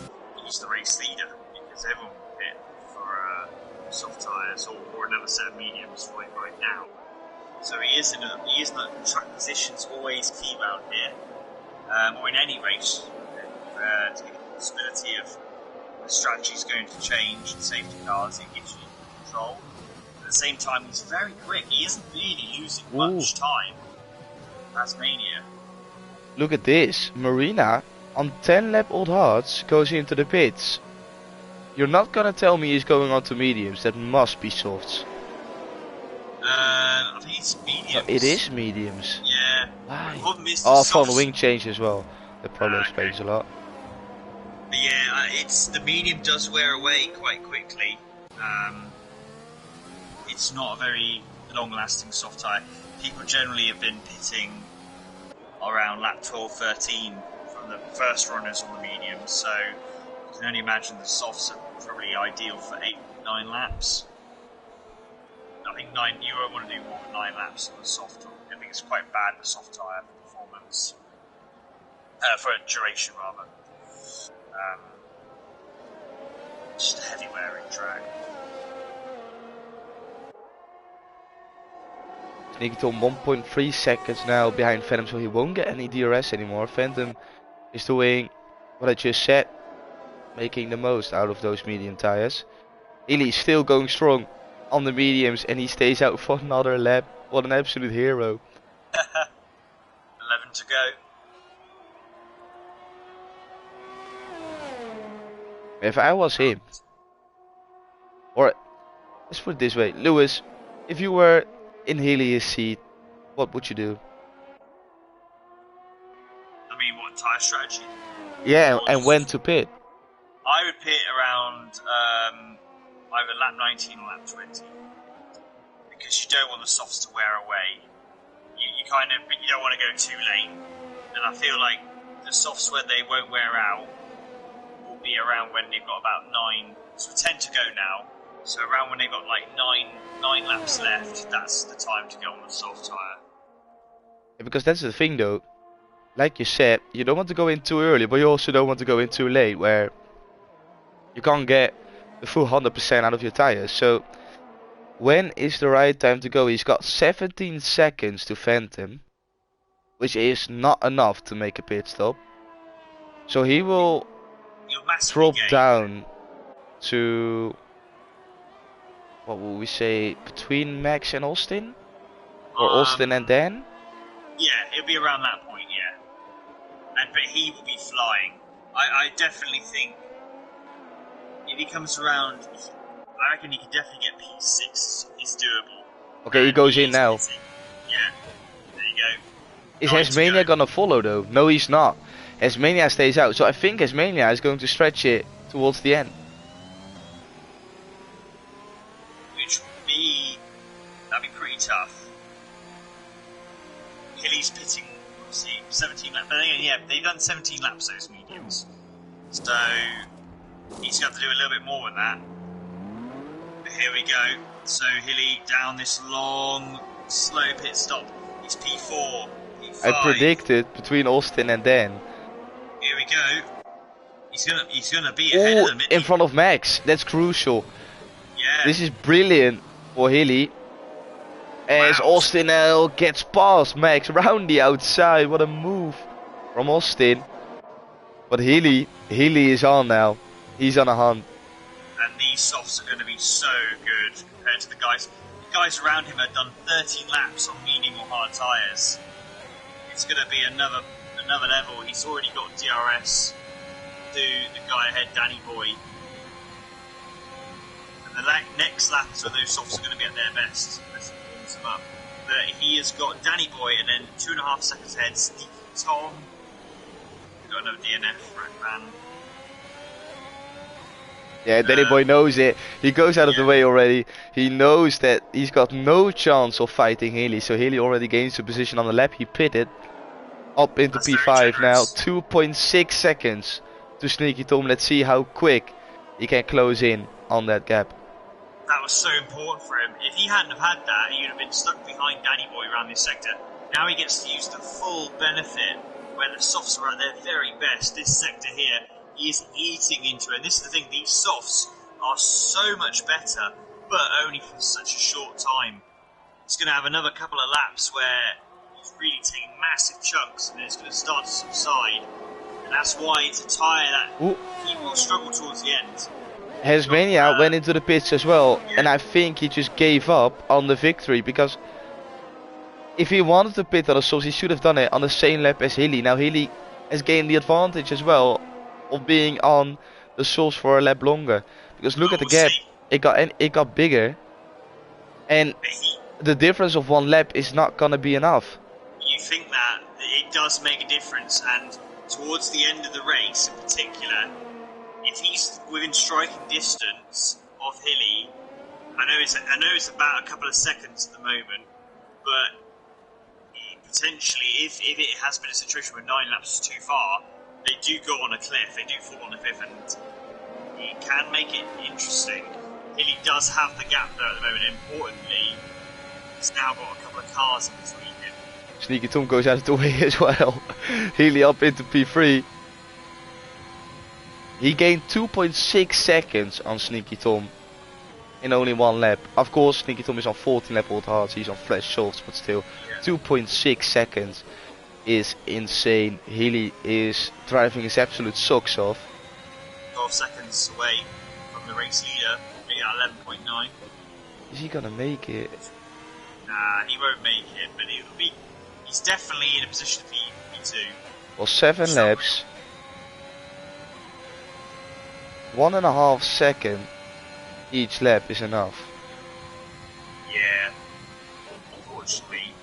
the race leader, because everyone will pit for soft tyres or another set of mediums right now. So he is in the track position's always key round here, or in any race, to get the possibility of the strategy is going to change and safety cars, it gives you control. At the same time, he's very quick. He isn't really losing much time. Tasmania. Look at this. Marina on 10 lap old hards goes into the pits. You're not gonna tell me he's going on to mediums. That must be softs. I think it's mediums. Oh, it is mediums. Yeah. Why? Oh, front wing change as well. That probably explains a lot. But yeah, the medium does wear away quite quickly. It's not a very long-lasting soft tyre. People generally have been pitting around lap 12, 13 from the first runners on the mediums, so you can only imagine the softs are probably ideal for 8, 9 laps. I think you won't want to do more than 9 laps on the soft. I think it's quite bad for soft tyre performance. For duration, rather. Just a heavy wearing track. Sneaky Tom 1.3 seconds now behind Phantom, so he won't get any DRS anymore. Phantom is doing what I just said, making the most out of those medium tires. Hilly still going strong on the mediums and he stays out for another lap. What an absolute hero. 11 to go. If I was him, or let's put it this way, Lewis, if you were in Heli's seat, what would you do? I mean, what tyre strategy? Yeah, and when to pit? I would pit around either lap 19 or lap 20 because you don't want the softs to wear away. But you don't want to go too late. And I feel like the softs where they won't wear out will be around when they've got about 9, so 10 to go now. So around when they've got like nine laps left, that's the time to go on the soft tyre. Yeah, because that's the thing though. Like you said, you don't want to go in too early, but you also don't want to go in too late, where you can't get the full 100% out of your tires. So when is the right time to go? He's got 17 seconds to Phantom, which is not enough to make a pit stop. So he will drop down to, what will we say, between Max and Austin? Or Austin and Dan? Yeah, it'll be around that point, yeah. But he will be flying. I definitely think if he comes around, I reckon he can definitely get P6. It's doable. Okay, he goes in now. Yeah, there you go. Is Hasmania gonna follow though? No, he's not. Hasmania stays out, so I think Hasmania is going to stretch it towards the end. Which would be, that'd be pretty tough. Hilly's pitting, obviously, 17 laps. Yeah, they've done 17 laps, those mediums. So, he's got to do a little bit more than that. But here we go. So, Hilly down this long, slow pit stop. He's P4, P5. I predicted between Austin and Dan. Here we go. He's gonna be ahead of them. In front of Max. That's crucial. Yeah. This is brilliant for Hilly. As Austin now gets past Max round the outside. What a move from Austin. But Hilly is on now. He's on a hunt. And these softs are going to be so good compared to the guys. The guys around him have done 13 laps on medium or hard tyres. It's going to be another level. He's already got DRS to the guy ahead, Danny Boy. And the next laps where those softs are going to be at their best. Him up. But he has got Danny Boy and then 2.5 seconds ahead, Sneaky Tom. We've got another DNF, right, man. Yeah, Danny Boy knows it. He goes out of the way already. He knows that he's got no chance of fighting Hilly, so Hilly already gains the position on the lap. He pitted up into P5 now. 2.6 seconds to Sneaky Tom. Let's see how quick he can close in on that gap. That was so important for him. If he hadn't have had that, he would have been stuck behind Danny Boy around this sector. Now he gets to use the full benefit where the softs are at their very best. This sector here, he is eating into it. And this is the thing, these softs are so much better, but only for such a short time. He's going to have another couple of laps where he's really taking massive chunks and then it's going to start to subside. And that's why it's a tyre that he will struggle towards the end. Hasmania went into the pits as well, and I think he just gave up on the victory, because if he wanted to pit on the softs, he should have done it on the same lap as Hilly. Now Hilly has gained the advantage as well of being on the softs for a lap longer, because look at the gap, it got bigger, and the difference of 1 lap is not gonna be enough. You think that it does make a difference, and towards the end of the race in particular, if he's within striking distance of Hilly, I know it's about a couple of seconds at the moment, but potentially, if it has been a situation where 9 laps is too far, they do go on a cliff, they do fall on a cliff, and it can make it interesting. Hilly does have the gap there at the moment. Importantly, he's now got a couple of cars in between him. Sneaky Tom goes out of the way as well. Hilly up into P3. He gained 2.6 seconds on Sneaky Tom in only 1 lap. Of course, Sneaky Tom is on 14 lap old hards, he's on flash softs, but still, 2.6 seconds is insane. Hilly is driving his absolute socks off. 12 seconds away from the race leader, at 11.9. Is he gonna make it? Nah, he won't make it, but he's definitely in a position for EP2. Well, 7 laps. 1.5 second each lap is enough. Yeah. Unfortunately,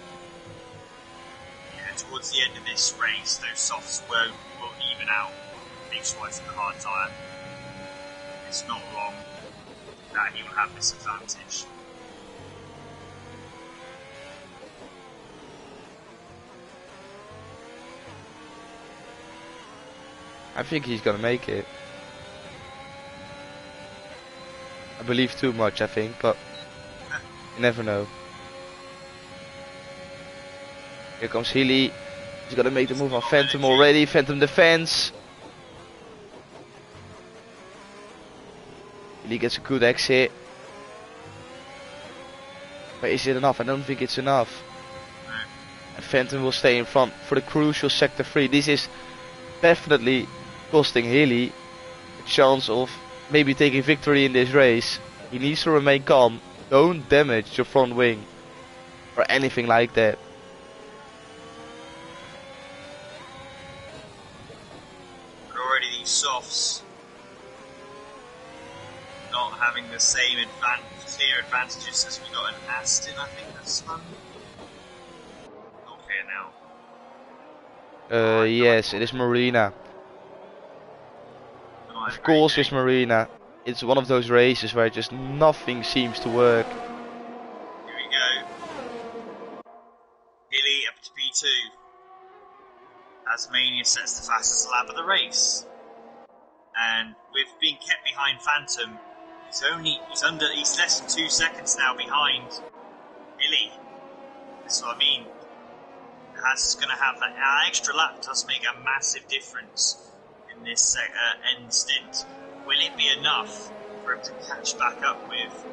towards the end of this race, those softs will even out. Makes wise in the hard tyre. It's not long that he will have this advantage. I think he's gonna make it. I believe too much, I think, but you never know. Here comes Healy. He's gonna make the move on Phantom already. Phantom defense. Healy gets a good exit. But is it enough? I don't think it's enough. And Phantom will stay in front for the crucial sector 3. This is definitely costing Healy a chance of maybe taking victory in this race. He needs to remain calm. Don't damage your front wing or anything like that. But already these softs not having the same clear advantages as we got in Aston, I think that's fun. Not clear now. Yes, it is Marina. Of course it's Marina. It's one of those races where just nothing seems to work. Here we go. Hilly up to P2. Tasmania sets the fastest lap of the race. And with being kept behind Phantom, he's less than 2 seconds now behind Hilly. That's what I mean. Has going to have that extra lap does make a massive difference in this end stint. Will it be enough for him to catch back up with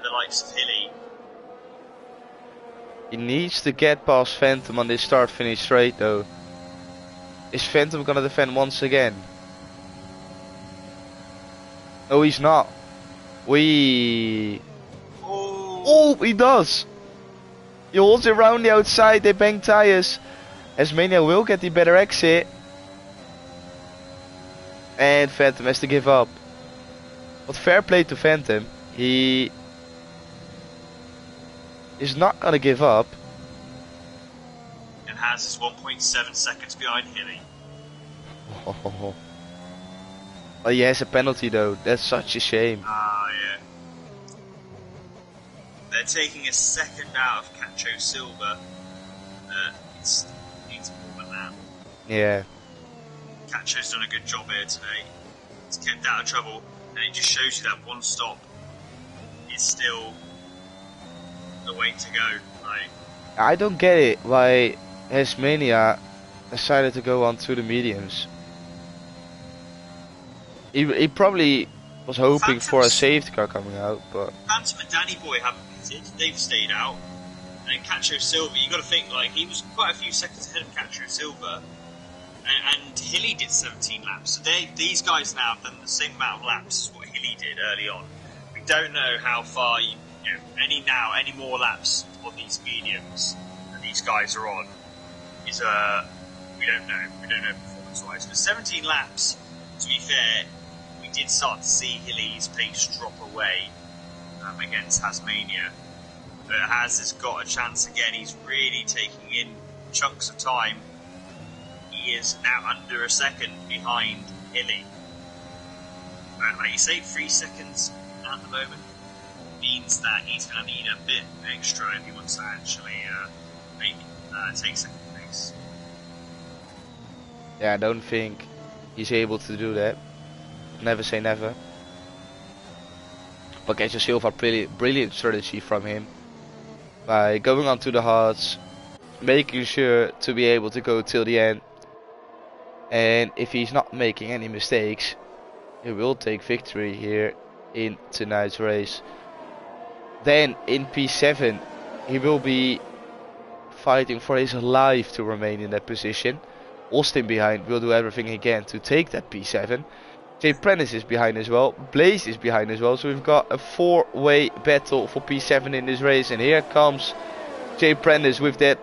the likes of Hilly? He needs to get past Phantom on this start-finish straight though. Is Phantom gonna defend once again? No, he's not. Oh, he does! He holds it around the outside, they bang tires. Tasmania will get the better exit. And Phantom has to give up. But fair play to Phantom. He is not gonna give up. And has his 1.7 seconds behind Hilly. Oh, he has a penalty though. That's such a shame. Yeah. They're taking a second out of Cacho Silva. It needs more than that. Yeah. Cacho's done a good job here today. He's kept out of trouble, and it just shows you that one stop is still the way to go. Like, I don't get it why Tasmania decided to go on to the mediums. He probably was hoping for a safety car coming out, but Phantom and Danny Boy haven't pitted. They've stayed out. And Cacho Silva, you got to think, like, he was quite a few seconds ahead of Cacho Silva. And Hilly did 17 laps. So these guys now have done the same amount of laps as what Hilly did early on. We don't know how far any more laps on these mediums that these guys are on is we don't know. We don't know performance wise. But 17 laps, to be fair, we did start to see Hilly's pace drop away against Tasmania. But Haz has got a chance again. He's really taking in chunks of time. He is now under a second behind Hilly. Like you say, 3 seconds at the moment means that he's going to need a bit extra if he wants to actually take second place. yeah, I don't think he's able to do that. Never say never. But Cacho Silva, brilliant strategy from him. By going on to the hards, making sure to be able to go till the end. And if he's not making any mistakes, he will take victory here in tonight's race. Then in P7, he will be fighting for his life to remain in that position. Austin behind will do everything he can to take that P7. Jay Prentice is behind as well. Blaze is behind as well. So we've got a 4-way battle for P7 in this race. And here comes Jay Prentice with that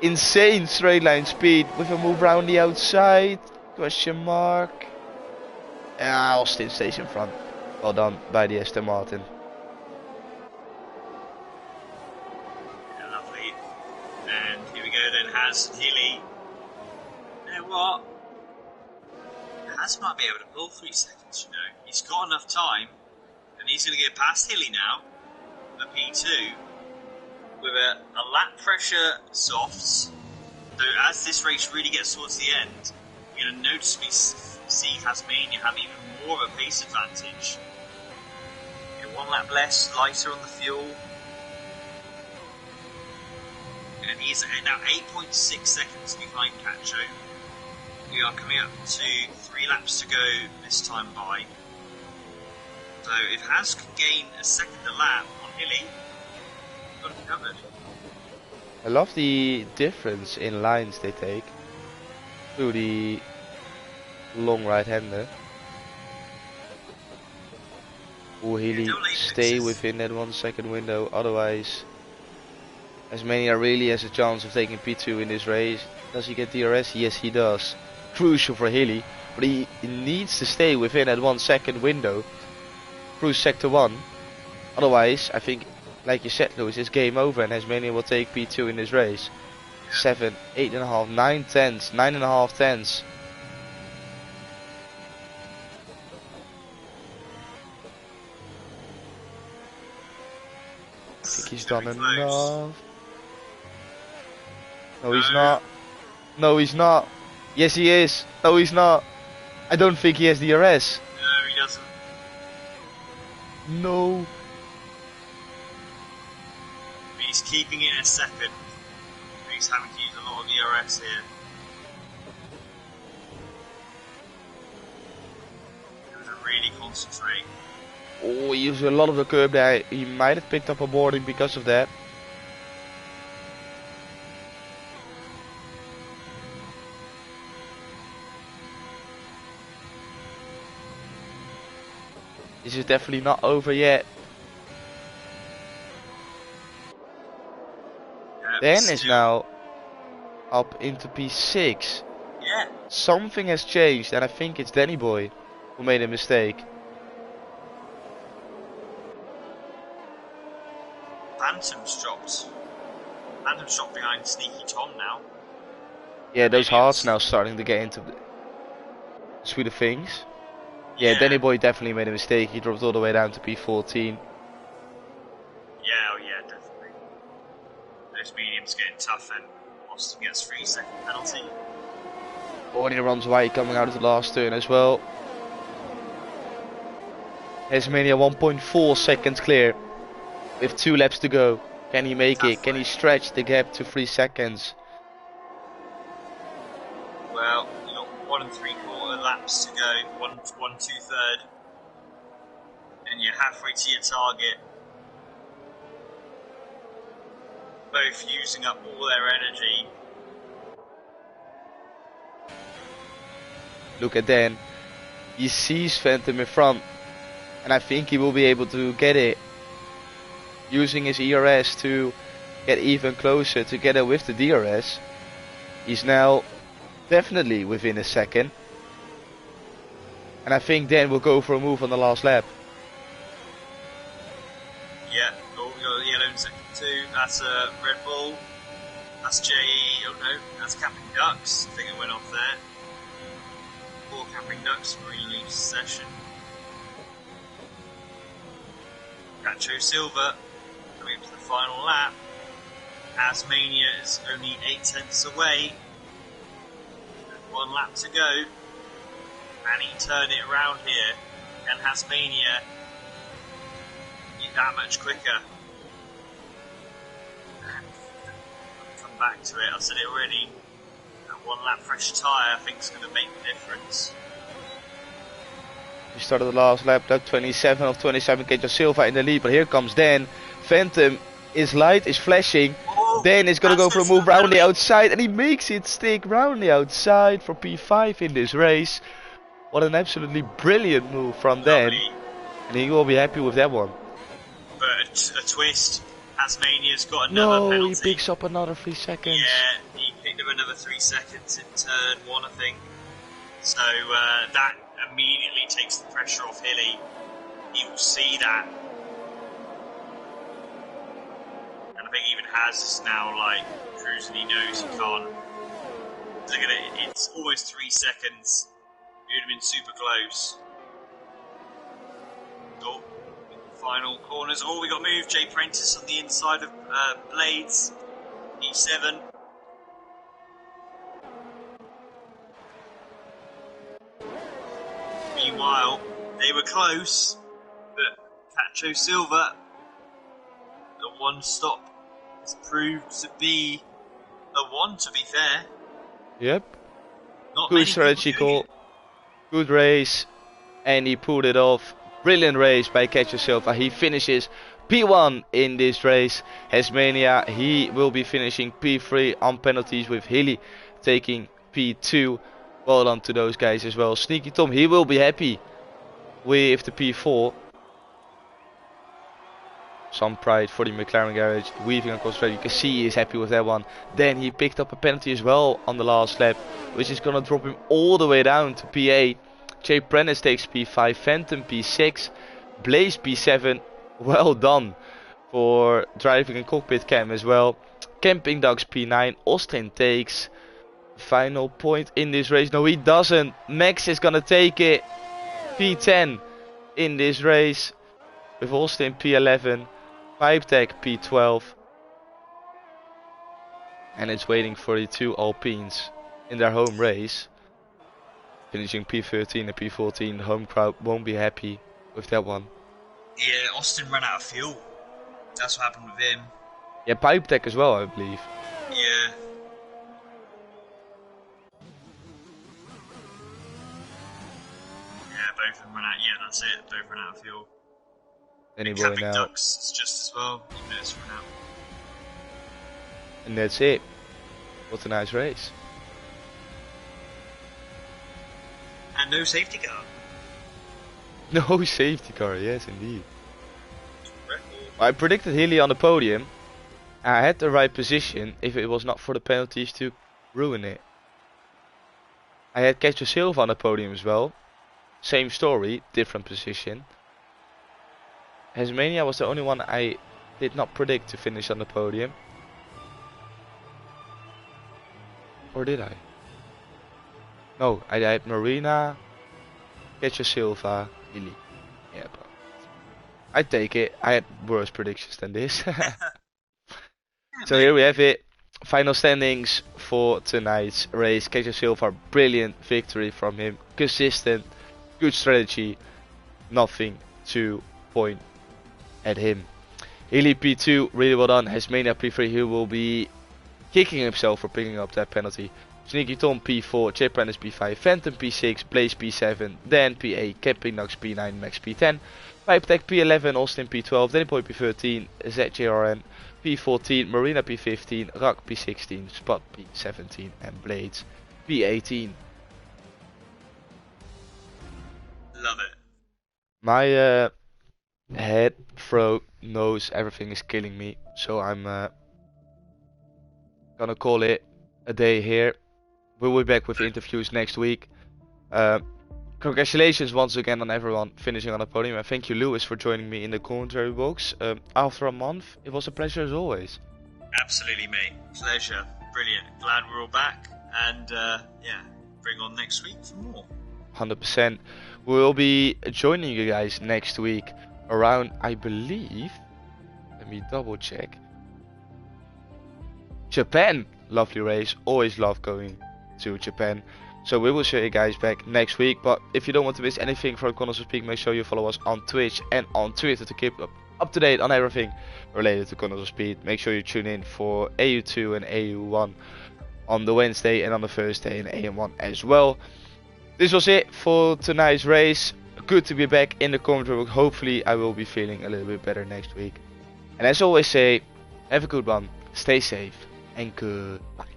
insane straight line speed with a move around the outside. Question mark. Austin stays in front. Well done by the Aston Martin. Yeah, lovely. And here we go then, Has Healy. You know what? Has might be able to pull 3 seconds, you know. He's got enough time, and he's going to get past Healy now, at P2, with a lap pressure softs. So as this race really gets towards the end, you're going to noticeably see Tasmania have even more of a pace advantage. You know, 1 lap less, lighter on the fuel. And he's now 8.6 seconds behind Cacho. We are coming up to 3 laps to go this time by. So if Has can gain a second a lap on Hilly, we've got it covered. I love the difference in lines they take to the long right-hander. Will Healy stay within that 1 second window? Otherwise, Tasmania really has a chance of taking P2 in this race. Does he get DRS? Yes, he does. Crucial for Healy, but he needs to stay within that 1 second window through sector 1. Otherwise, I think, like you said, Lewis, it's game over and Tasmania will take P2 in this race. 7, 8.5, 9 tenths, 9.5 tenths. I think he's done enough. No, he's not. No, he's not. Yes, he is. No, he's not. I don't think he has DRS. No, he doesn't. No. He's keeping it a second. He's having to use a lot of DRS here. He was really concentrate. Oh, he used a lot of the curb there. He might have picked up a boarding because of that. This is definitely not over yet. Dan is now up into P6. Yeah. Something has changed, and I think it's Danny Boy who made a mistake. Phantom's dropped. Phantom's dropped behind Sneaky Tom now. Yeah, those hearts now starting to get into the swing of things. Yeah, Danny Boy definitely made a mistake. He dropped all the way down to P14. Yeah, oh yeah, definitely. Those mediums getting tough and Austin gets 3 second penalty. Bonnie runs away coming out of the last turn as well. Tasmania 1.4 seconds clear with 2 laps to go. Can he make it? Can he stretch the gap to 3 seconds? Well, you've got 1 3/4 laps to go, 1 2/3, and you're halfway to your target. Both using up all their energy. Look at Dan. He sees Phantom in front, and I think he will be able to get it. Using his ERS to get even closer together with the DRS. He's now definitely within a second. And I think Dan will go for a move on the last lap. Yeah, oh, we got a yellow in second 2. That's a Red Bull. That's oh no, that's Camping Ducks. I think it went off there. 4 Camping Ducks, Marine leaves session. Cacho Silva coming up to the final lap. Tasmania is only 8 tenths away. 1 lap to go. And he turned it around here. And Tasmania get that much quicker. And I'll come back to it. I said it already. That 1 lap fresh tyre I think is going to make the difference. We started the last lap, lap 27 of 27, Cacho Silva in the lead, but here comes Dan. Phantom, his light is flashing. Oh, Dan is going to go for a move round the outside, and he makes it stick round the outside for P5 in this race. What an absolutely brilliant move from Dan. Lovely. And he will be happy with that one. But a twist. Tasmania's got another No, penalty. he picks up another 3 seconds. Yeah, he picked up another 3 seconds in turn 1, I think. So that immediately takes the pressure off Hilly. He will see that. And I think even Haz is now like cruising, he knows he can't. Look at it, it's almost 3 seconds. It would have been super close. Oh, final corners. Oh, we got moved. Jay Prentice on the inside of Blades. E7. Meanwhile, they were close, but Cacho Silva, the one stop, has proved to be a one, to be fair. Yep. Not Good many strategy people doing call. Good race. And he pulled it off. Brilliant race by Cacho Silva. He finishes P1 in this race. Hasmania, he will be finishing P3 on penalties with Hilly taking P2. Well done to those guys as well. Sneaky Tom, he will be happy with the P4. Some pride for the McLaren garage. Weaving across the road. You can see he is happy with that one. Then he picked up a penalty as well on the last lap, which is going to drop him all the way down to P8. Jay Prentice takes P5. Phantom P6. Blaze P7. Well done for driving and cockpit cam as well. Camping Dogs P9. Austin takes final point in this race. No, he doesn't. Max is gonna take it. P10 in this race with Austin P11, PipeTech P12, and it's waiting for the two Alpines in their home race, finishing P13 and P14. The home crowd won't be happy with that one. Yeah, Austin ran out of fuel. That's what happened with him. Yeah, PipeTech as well, I believe. Yeah. Both of them ran out. Yeah, that's it. Both ran out of fuel. Anybody Camping now? Ducks is just as well. Minutes run out. And that's it. What a nice race. And no safety car. No safety car, yes indeed. Record. I predicted Hilly on the podium. I had the right position if it was not for the penalties to ruin it. I had Cacho Silva on the podium as well. Same story, different position. Hasmania was the only one I did not predict to finish on the podium. Or did I? No, I had Marina, Cacho Silva, Hilly. Yeah, but I take it. I had worse predictions than this. So here we have it. Final standings for tonight's race. Cacho Silva, brilliant victory from him. Consistent, good strategy. Nothing to point at him. Hilly P2, really well done. Hasmania P3, he will be kicking himself for picking up that penalty. Sneaky Tom P4, Chip Prentice P5, Phantom P6, Blaze P7, Dan P8, Camping Knox P9, Max P10, PipeTech P11, Austin P12, Danny Boy P13, ZJRN P14, Marina P15, Rak P16, Spot P17 and Blades P18. Love it. My head, throat, nose, everything is killing me, so I'm gonna call it a day here. We'll be back with interviews next week. Congratulations once again on everyone finishing on the podium, and thank you Lewis for joining me in the commentary box. After a month, it was a pleasure as always. Absolutely, mate. Pleasure. Brilliant. Glad we're all back, and yeah, bring on next week for more. 100%. We'll be joining you guys next week around, I believe, let me double check, Japan. Lovely race, always love going to Japan. So we will show you guys back next week. But if you don't want to miss anything from Corners of Speak, make sure you follow us on Twitch and on Twitter to keep up to date on everything related to Corners of Speed. Make sure you tune in for AU2 and AU1 on the Wednesday, and on the Thursday in AM1 as well. This was it for tonight's race. Good to be back in the commentary book. Hopefully I will be feeling a little bit better next week. And as always say, have a good one, stay safe, and goodbye.